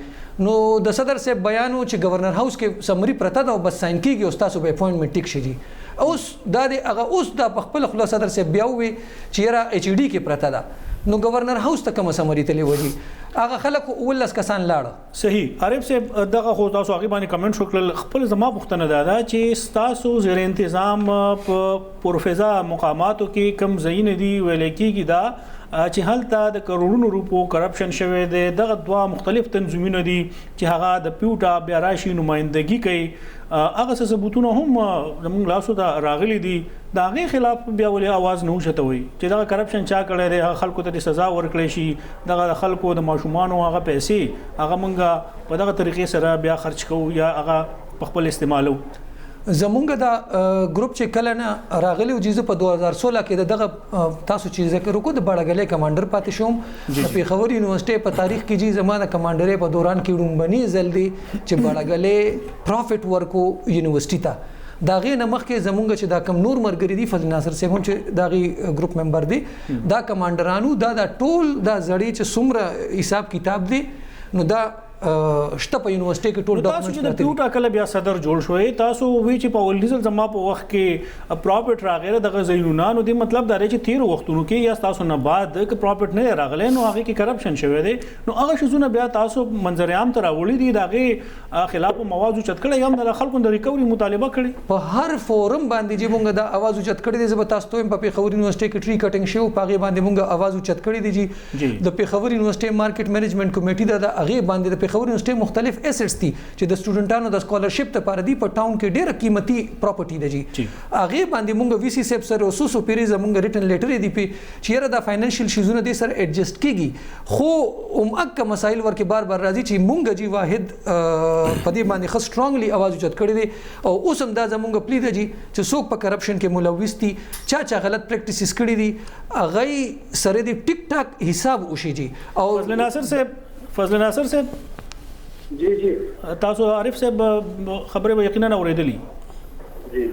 Speaker 3: نو د صدر صاحب بیانو چې گورنر هاوس کې سمري پرته دا بس ساين کیږي او تاسو به اپوینټمنٹ ټیک شي اوس دا د هغه اوس د خپل خلاص صدر صاحب بیا وي چې را ایچ ډی کې پرته ده نو گورنر هاوس ته کوم سمري تلی وږي هغه خلک ولس کسان لاړه
Speaker 2: صحیح عارف صاحب دغه خو تاسو هغه باندې کمنټ وکړل خپل زما پوښتنه ده چې تاسو زیر تنظیم په پروفیزا مقاماتو کې کم زین دي ویل کېږي دا چې هلته د کروڑونو روپو کرپشن شوه دی دغه دوا مختلف تنظیمونه دي چې هغه د پیوټا بیا راشي نمائندګي کوي هغه ثبوتونه هم موږ لاسو ته راغلي دي دا غي خلاف بیا ولې आवाज نه وشتوي چې دا کرپشن چا کړی دی خلکو ته سزا ورکړي شي دا خلکو د ماشومان او هغه پیسې هغه مونږه په دغه طریقې سره بیا خرج کوو یا هغه په خپل استعمالو
Speaker 3: زمونږ دا ګروپ چې کله نه راغلی او جیزه په 2016 کې دغه تاسو چې ذکر وکړو د بړګلې کمانډر پاتې شوم په پیښور یونیورسيټي په تاریخ کې جی زمانه کمانډر په دوران کې ډومبني زلدي چې بړګلې پروفټ ورکو یونیورسيټي ته دا غې نه مخکې زمونږ چې دا کم نور مرګري دي فضل ناصر صاحب هم چې دا غي ګروپ ممبر دي دا کمانډرانو دا ټول دا زړی چې څومره حساب کتاب دي نو دا شته په یونیورسيټي کې ټول
Speaker 2: تاسو چې د پیو ټاکل بیا صدر جوړ شوې تاسو وی چې په ولډیزل زما په وخت کې پراپرټ راغله دغه زینونه نو د مطلب دا چې 13 وختونو کې یا تاسو نه بعد ک پراپرټ نه راغله نو هغه کې کرپشن شوی دی نو هغه شزونه بیا تاسو منظر عام ته راوړي دي دغه خلاف موازو چت کړي هم د خلکو د ریکوري مطالبه کړي
Speaker 3: په هر فورم باندې چې مونږ دا आवाज اوچت کړی دی زه تاسو ته په پیښور یونیورسيټي کې ټری کټینګ شو پاغه باندې مونږ आवाज اوچت کړی دی جی د پیښور یونیورسيټي مارکیټ مینجمنت کمیټې دا هغه باندې د پیښور یونیورسيټي مختلف اسټس دي چې د سټوډنټانو د سکالرشپ لپاره دی په ټاون کې ډېر قیمتي پراپرټي ده جی هغه باندې مونږ وی سی سیب سره اوسو پیری زمونږ ریټن لیټر دی په چیرې دا فاینانشل شیزونه دي سره ایڈجسټ کیږي خو اک مسایل ورکه بار بار راځي چې مونږ جی واحد په دې باندې خو سترونګلی आवाज اوچت کړی دی او اوس هم دا زمونږ پلی ده جی چې څوک په کرپشن کې ملوث دي چا غلط پریکټیسز کړی دي هغه سره دی ټیک ټاک حساب وشي جی او
Speaker 2: فضل ناصر صاحب
Speaker 5: جی جی
Speaker 2: تاسو عارف صاحب خبره به یقینا اوریدلې
Speaker 5: جی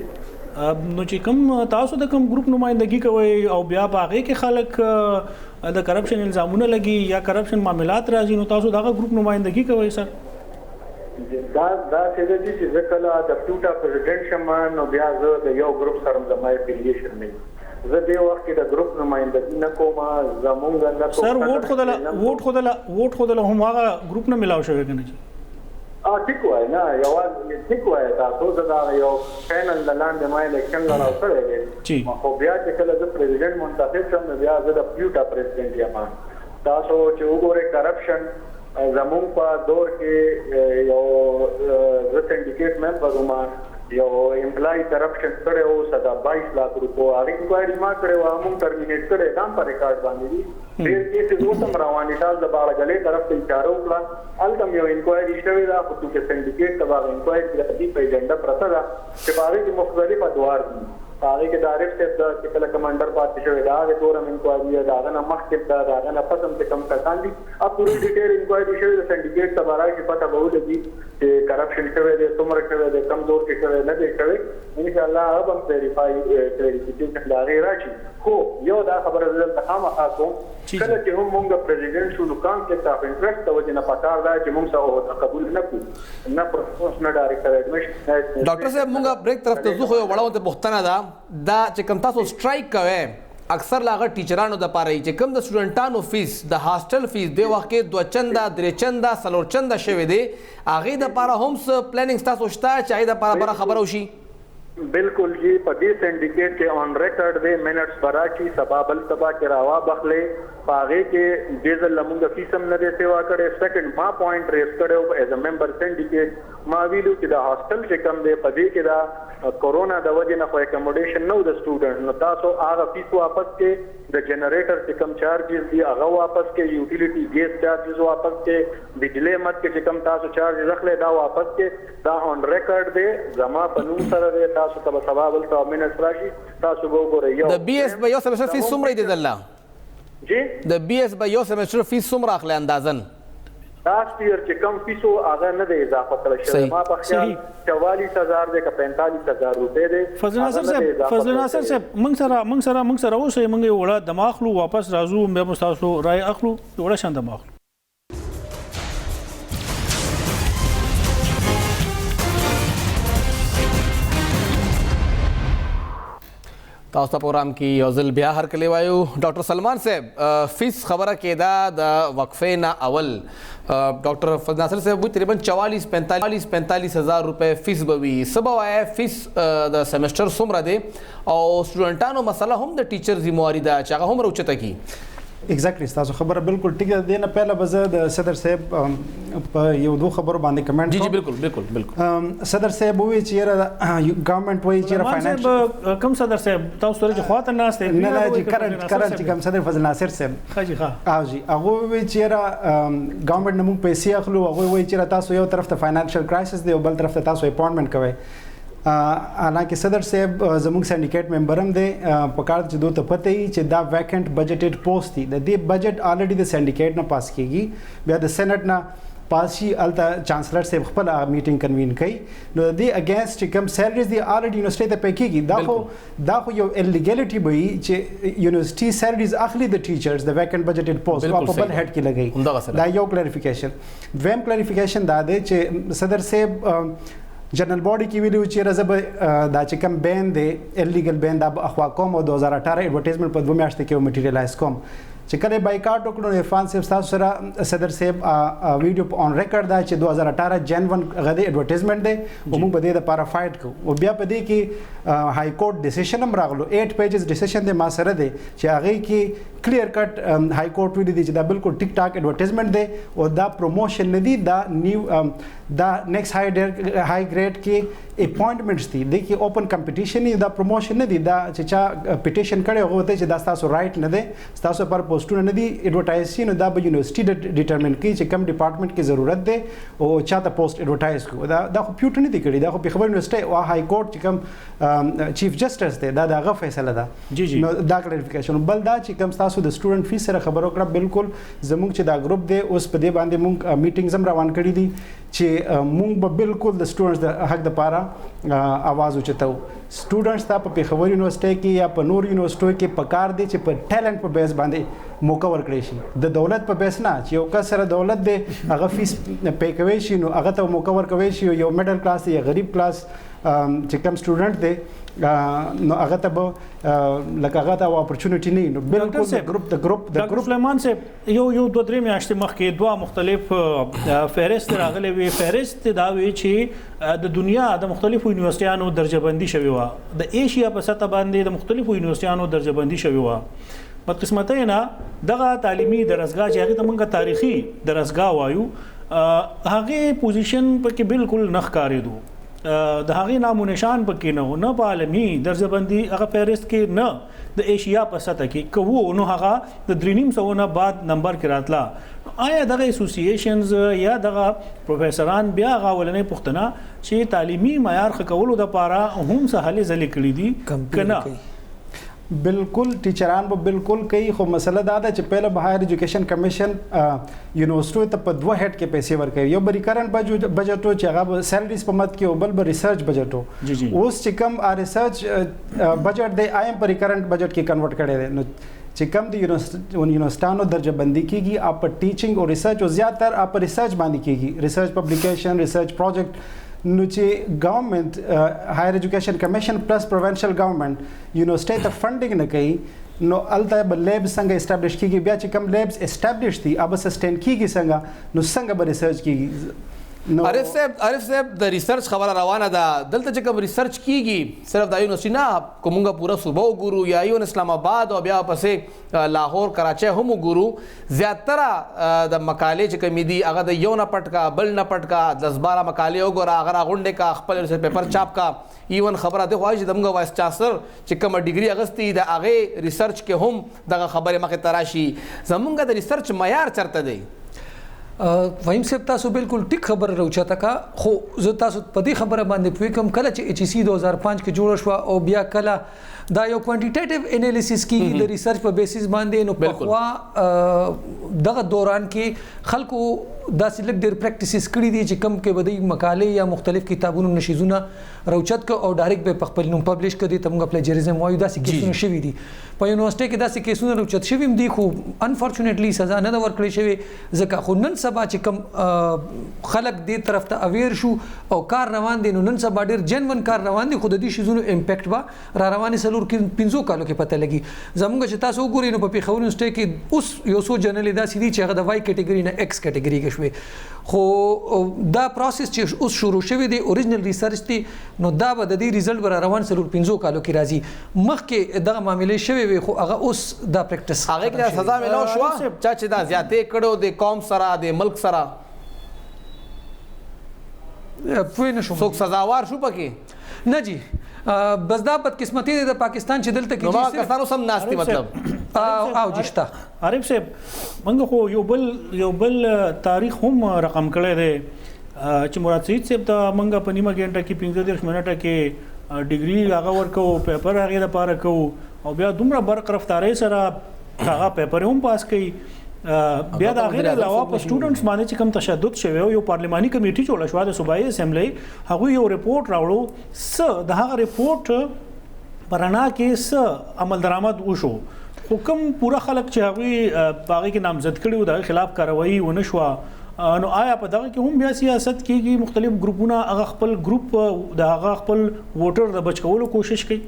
Speaker 2: نو چې کوم تاسو د کوم ګروپ نمائندګي کوي او بیا په هغه کې خلک د کرپشن الزامونه لګي یا کرپشن معاملات راځي نو تاسو دغه ګروپ نمائندګي کوي سر
Speaker 5: دا څه دي چې ځکه د ټوټا پریزیډنټ شمه نو بیا زه د یو ګروپ سره د مای افیلیشن نه زه د وخت کې د ګروپ نمائندګي نه کوم زمونږ نه
Speaker 2: سر ووټ خدله هم هغه ګروپ نه ملاو شوی کنه جی
Speaker 5: ټیک وای نه یوازې ټیک وای تاسو دا یو پینل د لاندې ما الیکشن لراو کړی دی خو بیا چې کله د پریزیډنټ منتخب شوم بیا زه د پیوټا پریزیډنټ یم تاسو چې وګورئ کرپشن زمونږ په دور کې یو زه سندیکیټ ممبر وم یو امپلای کرپشن کړی و صدا 22 लाख روپو هغه انکوایري ما کړی و موږ ټرمینیټ کړی دا په ریکارډ باندې دي ډېر کیسز اوسم روانې تاسو د باړګلې طرف ته اشاره وکړه الته یو انکوایري شوې ده خو چې سندیکیټ ته هغه انکوایري د دې په ایجنډا پرته ده چې باندې کې مختلف ادوار دي هغه کې د عارف صاحب د کله کمانډر پاتې شوی دا د تورم انکوایري دا نه مخکې دا نه پسم ته کم کسان دي ا پوری ډیټیل انکوایري شوی د سندیکیټ ته بارای کې پته به ولګي چې کرپشن شوی دی څومره شوی دی کم زور کې شوی نه دی شوی ان شاء الله به کلیریفیکیشن دا غیر راشي خو یو دا خبره زړه ته خامخا کوم کله چې هم موږ پریزیډنټ شو نو کام کې تاسو انټرست توجه نه پکار دا چې موږ سره قبول نه کړو نه پروفیشنل ډایریکټر ایډمنسټریشن
Speaker 1: ډاکټر صاحب موږ بریک طرف ته ځو یو وړاندې پوښتنه دا چې کوم تاسو سټرایک کوئ اکثر لاغه ټیچرانو د پاره چې کوم د سټوډنټانو فیس د هاستل فیس د وخت کې 2 چندا 3 چندا 4 چندا شوی دی هغه د پاره هم څه پلانینګ تاسو شته چې هغه د پاره خبرو شي
Speaker 5: بالکل جی په دې سندیکیټ کې آن ریکارډ دی منټس برا کی سبابل سبا کې راوا بخلې پاغه کې ډیزل لمونګه فیسم نه دی سیوا کړي سیکنډ ما پوینټ ریس کړو ایز ا ممبر سندیکیټ ما ویلو چې دا هاستل چې کم دی په دې کې دا کورونا د وجې نه خو اکموډیشن نو د سټوډنټ نو تاسو هغه فیس واپس کې د جنریټر چې کم چارجز دی هغه واپس کې یوټیلیټي ګیس چارجز واپس کې بجلی مت کې چې کم تاسو چارج رخلې دا واپس کې دا آن ریکارډ دی زما په نوم سره دی تاسو ته سبابل ته منټس راشي تاسو به وګورئ یو
Speaker 1: د بي اس به یو سمستر فیس څومره دی دلته
Speaker 5: جی
Speaker 1: د بي اس به یو سمستر فیس څومره اخلي اندازن
Speaker 5: لاست ایئر چې کم فیسو هغه نه دی اضافه کړی شوی ما په خیال 44000 دی که 45000 روپے دی
Speaker 2: فضل ناصر صاحب موږ سره اوسه موږ یو وړه دماغ لو واپس راځو بیا تاسو رائے اخلو وړه شان دماغ
Speaker 1: تاسو ته پروګرام کې یو ځل بیا هرکلی وایو ډاکټر سلمان صاحب فیس خبره کېده د وقفې نه اول ډاکټر فضل ناصر صاحب وایي تقریبا 44-45 هزار روپے فیس به وي څه به وایي فیس د سیمسټر څومره دی او سټوډنټانو مسله هم د ټیچر ذمہواري ده چې هغه هم راوچته کی
Speaker 4: ایگزیکټلی تاسو خبره بالکل ټیک ده دینه پهله به زه د صدر صاحب په یو دوه خبرو باندې کمنټ
Speaker 1: جی بالکل
Speaker 4: صدر صاحب وی چې ګورنمنت وی چې
Speaker 2: فاینانشل کم صدر صاحب تاسو سره چې خواته ناشته
Speaker 4: نه جی کرنٹ کم صدر فضل ناصر صاحب
Speaker 2: خاجي
Speaker 4: جی هغه وی چې ګورنمنت نمو پیسې اخلو هغه وی چې تاسو یو طرف ته فاینانشل کرایسس دی او بل طرف ته تاسو اپوینټمنٹ کوي حالانکه صدر صاحب زموږ سندیکیټ ممبر هم دی په کار چې دوی ته پته وي چې دا ویکنټ بجټډ پوسټ دی د دې بجټ الریډي د سندیکیټ نه پاس کیږي بیا د سېنات نه پاس شي هلته چانسلر صاحب خپل میټینګ کنوین کوي نو د دې اگینسټ چې کوم سیلریز دی الریډي یونیورسيټي ته پې کېږي دا خو یو الیګیلټي به وي چې یونیورسيټي سیلریز اخلي د ټیچرز د ویکنټ بجټډ پوسټ په بل هډ کې لګي دا یو کلیریفیکیشن. دویم کلیریفیکیشن دا دی چې صدر صاحب جنرل باډي کې ویلو چې رزب دا چې کوم بین دی الیګل بین دا اخوا کوم او 2018 ایڈورټایزمنٹ په 2 میاشتو کې مټیریلایز کوم چې کله بایکاټ وکړو نو عرفان صاحب تاسو سره صدر صاحب ویډیو آن ریکارډ دا چې 2018 جن 1 غدي ایڈورټایزمنٹ دی او موږ به د لپاره فایټ کوو او بیا په دې کې های کورټ ډیسیژن هم راغلو 8 پیجز ډیسیژن دی ما سره دی چې هغه کې کلیر کټ های کورټ ویلي دی چې دا بالکل ټیک ټاک ایڈورټایزمنٹ دی او دا پروموشن نه دی دا نیو دا نیکسٹ های گریډ کې اپوینټمنټس دي د کې اوپن کمپټیشن دا پروموشن نه دی دا چې چا پټیشن کړي هغه ته چې دا تاسو رائټ نه دی تاسو پر پوسټونه نه دي ایڈورټایز شي نو دا به یونیورسيټي ډیټرمن کوي چې کوم ډپارټمنټ کې ضرورت دی او چاته پوسټ ایڈورټایز کو دا خو پیوټ نه دی کړی دا خو په خبر یونیورسيټي او های کورټ چې کوم چیف جسټس دی دا دغه فیصله ده نو دا کلیریفیکیشن بل دا چې کوم تاسو د سټوډنټ فیس سره خبرو کړه بالکل زموږ چې دا ګروپ دی اوس په دې باندې موږ میټینګز هم روان کړي دي چې موږ به بالکل د سټوډنټس د حق لپاره आवाज اوچتو. سټوډنټس ته په پیښور یونیورسيټي کې یا په نور یونیورسيټو کې پکار دي چې په ټیلنٹ په بیس باندې موقع ورکړي شي د دولت په بیس نه چې یو کس سره دولت دی هغه فیس پې کوي شي نو هغه ته موقع ورکوي شي یو میډل کلاس یا غریب کلاس چې کوم سټوډنټ دی نو هغه ته به لکه هغه ته اپورچونټی نه نو بالکل د ګروپ
Speaker 2: سلیمان صاحب یو 2-3 میاشتې مخکې دوه مختلف فهرست راغلي وي فهرست دا وی چې د دنیا د مختلفو یونیورسيټانو درجه بندي شوی و د ایشیا په سطح باندې د مختلفو یونیورسيټانو درجه بندي شوی و بدقسمتۍ نه دغه تعلیمي درسګاه چې هغه ته موږ تاریخي درسګاه وایو هغه پوزیشن پکې بالکل نه ښکارېدو د هغې نام و نشان پکې نه په عالمي درجه بندي هغه فهرست کې نه د ایشیا په سطح کې کوو نو هغه د 300 نه بعد نمبر کې راتله آیا دغه اسوسییشنز یا دغه پروفیسوران بیا هغه ولنې پوښتنه چې تعلیمي معیار ښه کولو دپاره هم څه هلې ځلې کړي دي که نه
Speaker 4: بالکل ټیچران به بالکل کوي خو مسله دا ده چې پهله به هایر ایجوکیشن کمیشن یونیورسيټو ته په 2 هډ کې پیسې ورکوي یو به ریکرنټ بجټو چې هغه به سیلریز په مد کې او بل به ریسرچ بجټو اوس چې کوم ریسرچ بجټ دی آیم په ریکرنټ بجټ کې کنورټ کړی دی نو چې کوم د یونیورسيټانو درجه بندي کیږي اپ په ټیچینګ او ریسرچ او زیاتر اپ په ریسرچ باندې کیږي ریسرچ پبلیکیشن ریسرچ پروجیکټ نو چې ګورنمنت هایر ایجوکیشن کمیشن پلس پروینشل ګورنمنت یونیورسيټي ته فنډینګ نه کوي نو الته به لیب څنګه اسټابلیش کیږي بیا چې کوم لیبس اسټابلیش دي اب سسټین کیږي څنګه نو څنګه به ریسرچ کیږي
Speaker 1: عارف صاحب د ریسرچ خبره روانه ده دلته چې کوم ریسرچ کیږي صرف د یونیورسيټي نه کومه پورا صوبه وګورو یا یو اسلام آباد او بیا پسې لاهور کراچي هم وګورو زیاتره د مقالې چې کوم دي هغه د یو نه پټکا بل نه پټکا 10-12 مقالې وګوره هغه غونډه کا خپل پیپر چاپ کا ایون خبره ده خو چې دمغه وایس چانسلر چې کوم ډیګري اغستی د هغه ریسرچ کې هم دغه خبره مخه تراشي زمونږ د ریسرچ معیار چرته دی
Speaker 3: ویم صاحب تاسو بالکل ټیک خبر راوچاته کا خو زه تاسو په دې خبره باندې پوي کوم کله چې ایچ سی 2005 کې جوړ شو او بیا کله دا یو کوانټیټیټیو انالیسس کې د ریسرچ په بیسس باندې نو په خوا دغه دوران کې خلکو داسې لږ ډېر پریکټیسز کړي دي چې کم کې بدی مقالې یا مختلف کتابونو نشیزونه راوچت ک او ډایرکټ به خپل نوم پبلش کړي ته موږ پلیجریزم وایو داسې کیسونه شوي دي په یونیورسيټي کې داسې کیسونه راوچت شوي دي خو انفورچونټلی سزا نه ورکړي شوی ځکه خو نن سبا چې کم خلک دې طرف ته اویر شو او کار روان دي نو نن سبا ډېر جنون کار روان دي خو د دې شیزونو امپیکټ به را روانې سلور کې 15 کالو کې پته لګي زموږ چې تاسو وګورئ نو په پیښور یونیورسيټي کې اوس یو څو جنرال داسې دي چې هغه د وای کټګوري نه ایکس کټګوري کې شوی خو دا پروسس چې اوس شروع شوی دی اوریجنل ریسرچ دی نو دا به د دې ریزلټ بر روان سلور 15 کالو کې راځي مخکې دغه معاملې شوی وي خو هغه اوس دا پریکټس
Speaker 1: هغه کې سزا ملو شو چې دا زیاتې کړو د قوم سره د ملک سره
Speaker 3: پوه نه شو
Speaker 1: څوک سزاوار شو پکې
Speaker 3: نه جی بس دا بدقسمتي د پاکستان چې دلته کې
Speaker 1: نو پاکستانو سم ناشتي مطلب
Speaker 3: او جشتا
Speaker 2: عارف صاحب موږ خو یو بل تاریخ هم رقم کړی دی چې مراد سعید صاحب ته موږ په نیمه غنټه کې 15 منټه کې ډیګري هغه ورکو پیپر هغه لپاره کوو او بیا دومره برق رفتارې سره هغه پیپر هم پاس کړي بیا د هغې نه علاوه په سټوډنټس باندې چې کوم تشدد شوی و یو پارلماني کمیټي جوړه شوه د صوبایي اسمبلی هغوی یو رپورټ راوړو څه د هغه رپورټ په رڼا کې څه عمل درآمد وشو خو کوم پوره خلک چې هغوی په هغې کې نامزد کړي وو د هغې خلاف کاروایي ونه شوه نو آیا په دغه کې هم بیا سیاست کېږي مختلف ګروپونه هغه خپل ګروپ د هغه خپل ووټر د بچ کولو کوشش کوي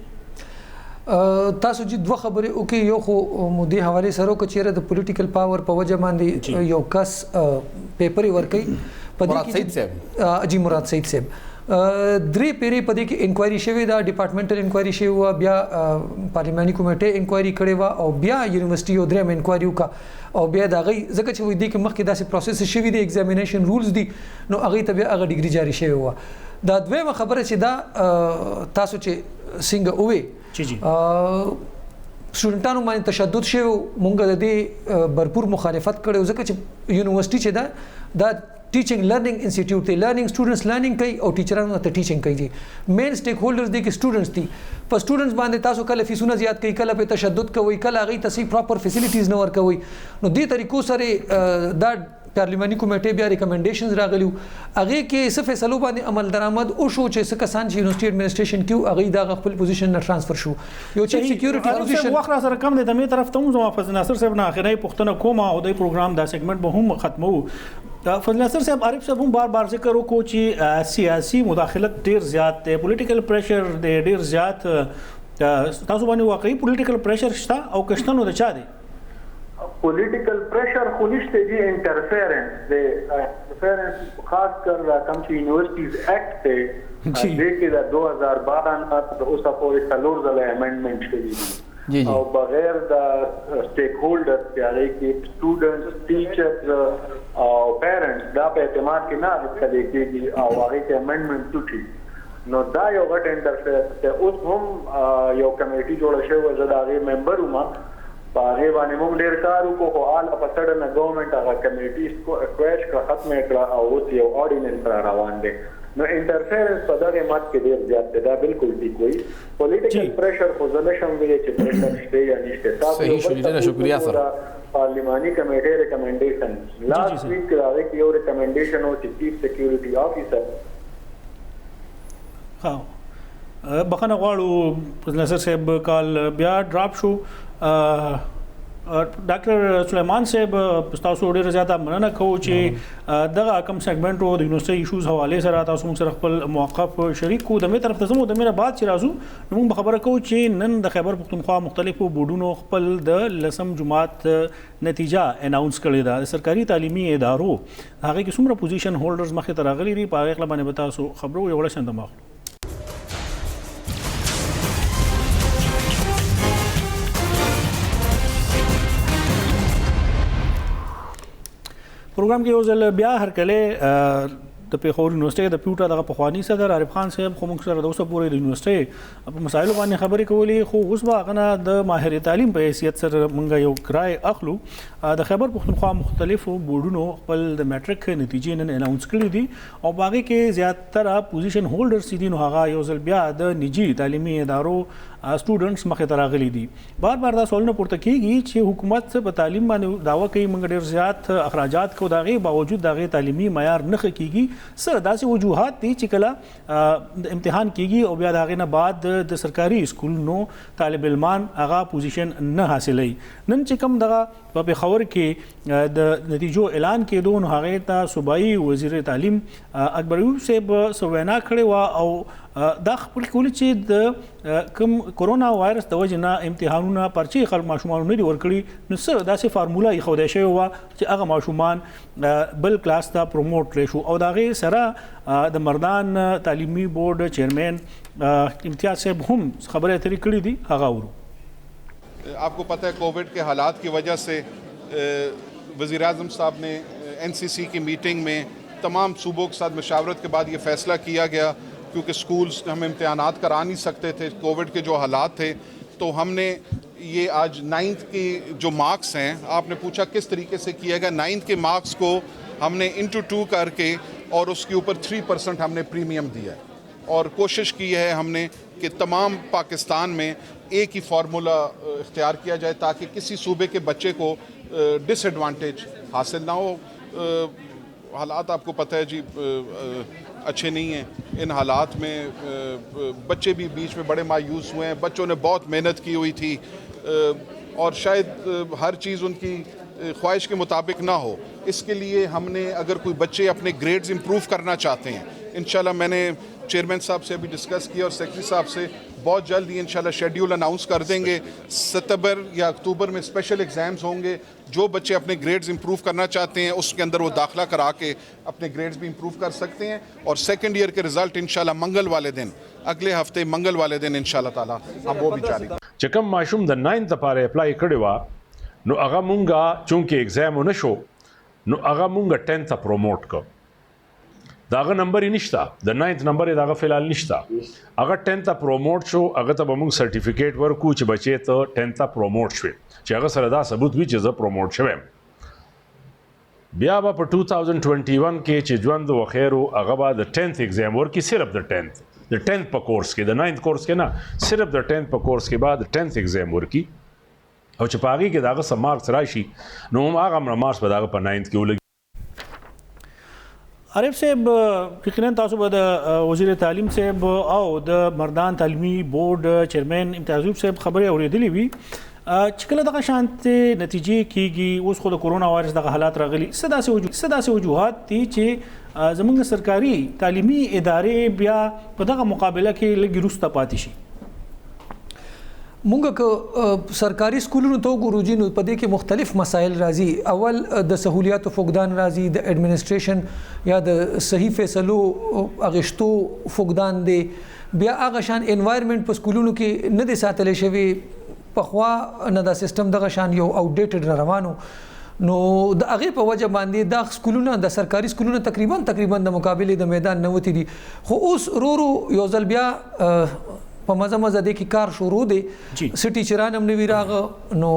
Speaker 3: تاسو چې دوه خبرې وکړي یو خو مودې حوالې سره وکړه چېرې د پولیټیکل پاور په وجه باندې یو کس پیپر ورکوي
Speaker 1: مراد سعید صاحب
Speaker 3: جی مراد سعید صاحب درې پیرې په دې کې انکوایري شوې ده ډپارټمنټل انکوایري شوې وه بیا پارلماني کمیټې انکوایري کړې وه او بیا یونیورسټي یو درېیم انکوایري وکړه او بیا د هغې ځکه چې دې کې مخکې داسې پروسس شوي دي ایگزامینیشن رولز دي نو هغې ته بیا هغه ډګري جاري شوې وه دا دویمه خبره چې دا تاسو چې څنګه ووې سټوډنټانو باندې تشدد شوی مونږ د دې برپور مخالفت کړو ځکه چې یونیورسيټي چې دا ټیچینګ لرنینګ انسټیټیوټ دی لرنینګ سټوډنټس لرنینګ کوي او ټیچرانو ته ټیچینګ کوي دي مین سټیک هولډرز دي کې سټوډنټس دي په سټوډنټس باندې تاسو کله فیسونه زیات کوي کله په تشدد کوي کله هغه ته پراپر فیسیلیټیز نه ورکوي نو دې طریقو سره دا پارلماني کمیټې بیا ریکمنډیشنز راغلیو هغې کې څه فیصلو باندې عمل درآمد وشو چې څه کسان چې یونیورسټي اډمنسټریشن کې هغوی د خپل پوزیشن نه ټرانسفر شو یو چیف سکیورټي پوزیشن
Speaker 2: وخت را سره کم دی د مې طرف ته هم زما فضل ناصر صاحب نه اخرنۍ پوښتنه کوم او د پروګرام دا سیګمنټ به هم ختمو فضل ناصر صاحب عارف صاحب هم بار بار ذکر وکړو چې سیاسي مداخلت ډیر زیات دی پولیټیکل پریشر دی ډیر زیات تاسو باندې واقعي پولیټیکل پریشر شته او که شته نو د چا دی
Speaker 5: پولیټیکل پریشر خو نشته دي انټرفیرنس دی انټرفیرنس خاص کر کوم چې یونیورسيټیز ایکټ دی دې کې د 2012 نه د اوسه پورې څلور ځله امندمنټ شوي دي او بغیر د سټیک هولډر چې هغه کې سټوډنټس ټیچرز او پیرنټس دا په اعتماد کې نه اخیستل کېږي او هغه کې امندمنټ وشي نو دا یو غټ انټرفیرنس دی اوس هم یو کمیټي جوړه شوې زه د هغې ممبر وم په هغې باندې موږ ډېر کار وکړو خو حاله په سډنه ګورنمنټ هغه کمیټي کویش کړه ختم یې کړه او اوس یو آرډیننس را روان دی نو انټرفیرنس په دغې مات کې ډېر زیات دی دا بالکل ټیک وایي پولیټیکل پریشر خو زه نشم ویلی چې پریشر شته یا نشته
Speaker 1: صحیح شو ډېره شکریه سر
Speaker 5: پارلماني کمیټې ریکمنډیشن لاست ویک هغې کې یو ریکمنډیشن و چې چیف سکیورټي آفیسر
Speaker 2: بخښنه غواړو فضل ناصر صاحب کال بیا ډراپ شو ډاکټر سلیمان صاحب تاسو ډېره زیاته مننه کوو چې دغه کوم سیګمنټ و د یونیورسټي ایشوز حوالې سره تاسو موږ سره خپل موقف شریک کړو د مې طرف ته زموږ د مې نه بعد چې راځو نو موږ خبره کوو چې نن د خیبر پښتونخوا مختلفو بورډونو خپل د لسم جماعت نتیجه اناونس کړې ده د سرکاري تعلیمي ادارو هغې کې څومره پوزیشن هولډرز مخې ته راغلي دي په هغې باندې به تاسو خبرو یو وړه شان دماغ پروګرام کې یو ځل بیا هرکلی د پیښور یونیورسټۍ د پیوټا دغه پخواني صدر عارف خان صاحب خو موږ سره د اوسه پورې د یونیورسټۍ په مسایلو باندې خبرې کولې خو اوس به هغه نه د ماهر تعلیم په حیثیت سره موږ یو کرای اخلو د خیبر پښتونخوا مختلفو بورډونو خپل د میټرک نتیجې نن اناونس کړي دي او په هغې کې زیاتره پوزیشن هولډرز چې دي نو هغه یو ځل بیا د نجي تعلیمي ادارو سټوډنټس مخې ته راغلي دي بار بار دا سوالونه پورته کېږي چې حکومت په تعلیم باندې دعوه کوي موږ ډېر زیات اخراجات کوو د هغې باوجود د هغې تعلیمي معیار نه ښه کېږي څه داسې وجوهات دي چې کله د امتحان کېږي او بیا د هغې نه بعد د سرکاري سکولونو طالب علمان هغه پوزیشن نه حاصلوي نن چې کوم دغه په پېښور کې د نتیجو اعلان کېدو نو هغې ته صوبایي وزیر تعلیم اکبر ایوب صاحب څه وینا کړې وه او دا خپل کولی چې د کوم کرونا وایرس د وجې نه امتحانونه پرچې خلک ماشومانو نه دي ورکړي نو څه داسې فارموله ایښودی شوې وه چې هغه ماشومان بل کلاس ته پروموټ کړی شو او د هغې سره د مردان تعلیمي بورډ چیرمین امتیاز صاحب هم خبرې اترې کړي دي هغه اورو
Speaker 6: آپ کو پتہ ہے کووڈ کے حالات کی وجہ سے وزیر اعظم صاحب نے NCC کی میٹنگ میں تمام صوبوں کے ساتھ مشاورت کے بعد یہ فیصلہ کیا گیا کیونکہ سکولز ہم امتحانات کرا نہیں سکتے تھے کووڈ کے جو حالات تھے تو ہم نے یہ آج 9th کی جو مارکس ہیں آپ نے پوچھا کس طریقے سے کیا گیا 9th کے مارکس کو ہم نے into 2 کر کے اور اس کے اوپر 3% ہم نے پریمیم دیا ہے اور کوشش کی ہے ہم نے کہ تمام پاکستان میں ایک ہی فارمولا اختیار کیا جائے تاکہ کسی صوبے کے بچے کو ڈس ایڈوانٹیج حاصل نہ ہو. حالات آپ کو پتہ ہے جی اچھے نہیں ہیں. ان حالات میں بچے بھی بیچ میں بڑے مایوس ہوئے ہیں. بچوں نے بہت محنت کی ہوئی تھی اور شاید ہر چیز ان کی خواہش کے مطابق نہ ہو. اس کے لیے ہم نے اگر کوئی بچے اپنے گریڈز امپروو کرنا چاہتے ہیں, انشاءاللہ میں نے چیئرمین صاحب سے ابھی ڈسکس کیا اور سیکرٹری صاحب سے, بہت جلد ہی انشاءاللہ شیڈیول اناؤنس کر دیں گے. ستمبر یا اکتوبر میں اسپیشل ایگزامز ہوں گے. جو بچے اپنے گریڈز امپروو کرنا چاہتے ہیں اس کے اندر وہ داخلہ کرا کے اپنے گریڈز بھی امپروو کر سکتے ہیں. اور سیکنڈ ایئر کے رزلٹ انشاءاللہ منگل والے دن, اگلے ہفتے منگل والے دن انشاءاللہ تعالی ہم وہ بھی جاری.
Speaker 7: چې کوم ماشوم د 9th لپاره اپلای کړی و نو هغه مونږه چونکې ایگزام ونه شو نو هغه مونږه 10th ته پروموټ کړ. داغه نمبر یې نشته, د 9th نمبر یې داغه فلحال نشته. هغه 10th ته پروموټ شو, هغه ته به مونږ سرټیفیکیټ ورکو چې بچې ته 10th ته پروموټ شوې, چې هغه سره دا ثبوت وي چې زه پروموټ شوم. بیا به په 2021 کې چې ژوند وخیر و هغه به د 10th ایگزام ورکي, صرف د 10th د 10th په کورس کې, د 9th کورس کې نه, صرف د 10th په کورس کې بعد 10th ایگزام ورکي. او چې په هغې کې د هغه څه مارکس راشي نو هم هغه مارکس به د هغه په 9th کې ولګي.
Speaker 2: عارف صاحب, یقینا تاسو به د وزیر تعلیم صاحب او د مردان تعلیمي بورډ چیرمین امتیاز ایوب صاحب خبرې اورېدلې وي چې کله دغه شانتې نتیجې کیږي. اوس خو د کرونا وایرس دغه حالات راغلي, څه داسې وجوهات دي چې زموږ سرکاري تعلیمي ادارې بیا په دغه مقابله کې لږ وروسته پاتې شي؟
Speaker 3: مونږ که سرکاري سکولونو ته وګورو جی نو په دې کې مختلف مسایل راځي. اول د سہولیاتو فقدان راځي, د ایڈمنسټریشن یا د صحیح فیصلو اغشتو فقدان دی. بیا هغه شان انوایرمنٹ په سکولونو کې نه دی ساتلی شوی, پخوا نه دا سیستم دغه شان یو آوټډیټډ را روانو. نو د هغې په وجه باندې دا سکولونه, د سرکاري سکولونه تقریبا د مقابلې د میدان نه وتي دي. خو اوس رو یو ځل بیا په مزه دې کې کار شروع دی. څه ټیچران هم نوي راغه, نو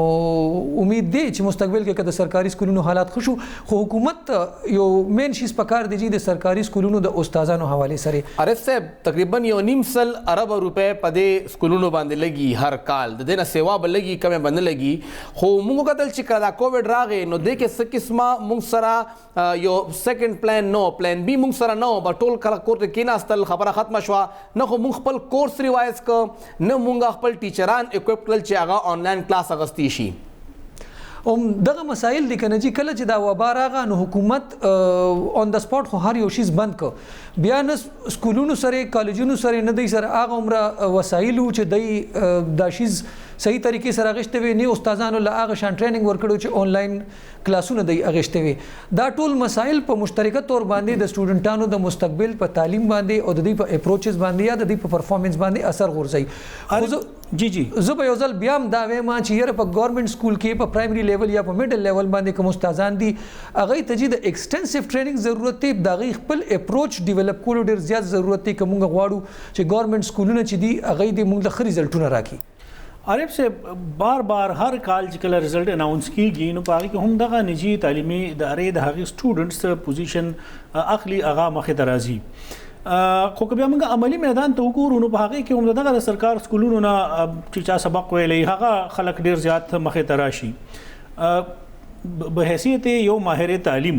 Speaker 3: امید دی چې مستقبل کې که د سرکاري سکولونو حالات ښه شو, خو حکومت یو مین شیز پکار دی چې د سرکاري سکولونو د استادانو حوالې سره.
Speaker 1: عارف صاحب, تقریبا 1.5 ارب روپے په دې سکولونو باندې لګي هر کال, د دې نه سیوا به لګي کمې به نه لګي. خو موږ وکتل چې کله دا کووډ راغی نو دې کې څه قسمه موږ سره یو سیکنډ پلان نو, پلان بي موږ سره نه و. به ټول کله کور کې کېناستل, خبره ختمه شوه, نه خو موږ خپل کورس ریوایز نه مونږ خپل ټیچران اکوپ کړل چې هغه آنلاین کلاس اغستی شي.
Speaker 3: دغه مسایل دي کنه چې کله چې دا وبا راغه نو حکومت اون د سپاټ خو هر یو شیز بند کړ. بیا نه سکولونو سره, کالجونو سره نه دی سره هغه عمره وسایل چې دی دا شیز صحیح طریقې سره اغشتې وي, نه استادانو له هغه شان ټریننګ ورکړو چې آنلاین کلاسونه دی اغشتې وي. دا ټول مسایل په مشترکه طور باندې د سټوډنټانو د مستقبل په تعلیم باندې او د دوی په اپروچز باندې یا د دوی په پرفارمنس باندې اثر غورځوي. جی زه به یو ځل بیا هم دا وایم چې یاره په ګورنمنټ سکول کې په پرایمري لیول یا په میډل لیول باندې کوم استادان دي هغوی ته چې د ایکسټینسیو ټریننګ ضرورت دی, د هغوی خپل اپروچ ډیولپ کولو ډېر زیات ضرورت دی که موږ غواړو چې ګورنمنټ سکولونه چې دي هغوی دې موږ له ښه ریزلټونه راکړي.
Speaker 2: عارف صاحب, بار هر کال چې کله رزلټ اناونس کیږي نو په هغې کې هم دغه نجي تعلیمي ادارې د هغې سټوډنټس پوزیشن اخلي, هغه مخې ته راځي. خو که بیا موږ عملي میدان ته وګورو نو په هغې کې هم دغه د سرکار سکولونو نه چې چا سبق ویلی هغه خلک ډېر زیات مخې ته راشي. به حیثیت یو ماهر تعلیم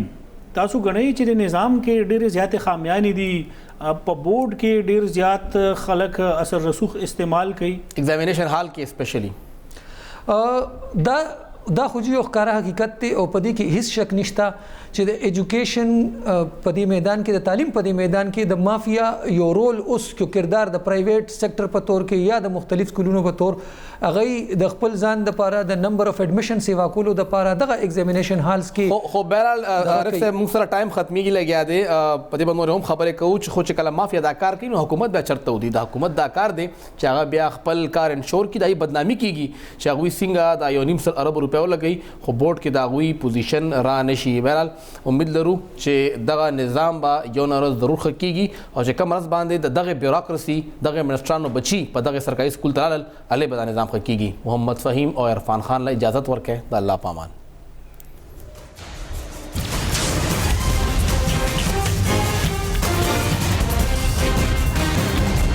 Speaker 2: تاسو ګڼئ چې د نظام کې ډېرې زیاتې خامیانې دي, په بورډ کې ډېر زیات خلک اثر رسوخ استعمال کوي,
Speaker 1: ایگزامینیشن حال کې اسپیشلی.
Speaker 3: دا خو یو ښکاره حقیقت دی او په دې کې هیڅ شک نشته چې د ایجوکیشن په دې میدان کې, د تعلیم په دې میدان کې د مافیا یو رول اوس کې کردار د پرایویټ سیکټر په تور کې یا د مختلف سکولونو په تور هغوی د خپل ځان دپاره د نمبر اف ایډمیشن سیوا کولو دپاره دغه ایگزامینیشن هالز کې. خو
Speaker 1: بهرحال عارف صاحب موږ سره ټایم ختمیږي لګیا دی, په دې باندې هم خبرې کوو چې خو چې کله مافیا دا کار کوي نو حکومت بیا چرته ودي. د حکومت دا کار دی چې هغه بیا خپل کار انشور کړي, د بدنامي کیږي چې هغوی څنګه دا 1.5 ارب روپیه ولګوي خو بورډ کې د هغوی پوزیشن را نشي. بهرحال امید لرو چې دغه نظام به یو نه ورځ ضرور ښه کیږي او چې کم ورځ باندې د دغه بیوروکراسي, دغه منسټرانو بچي په دغه سرکاري سکول ته رالل, هلې به دا نظام ښه کیږي. محمد فهیم او عرفان خان له اجازت ورکړئ. د الله پامان.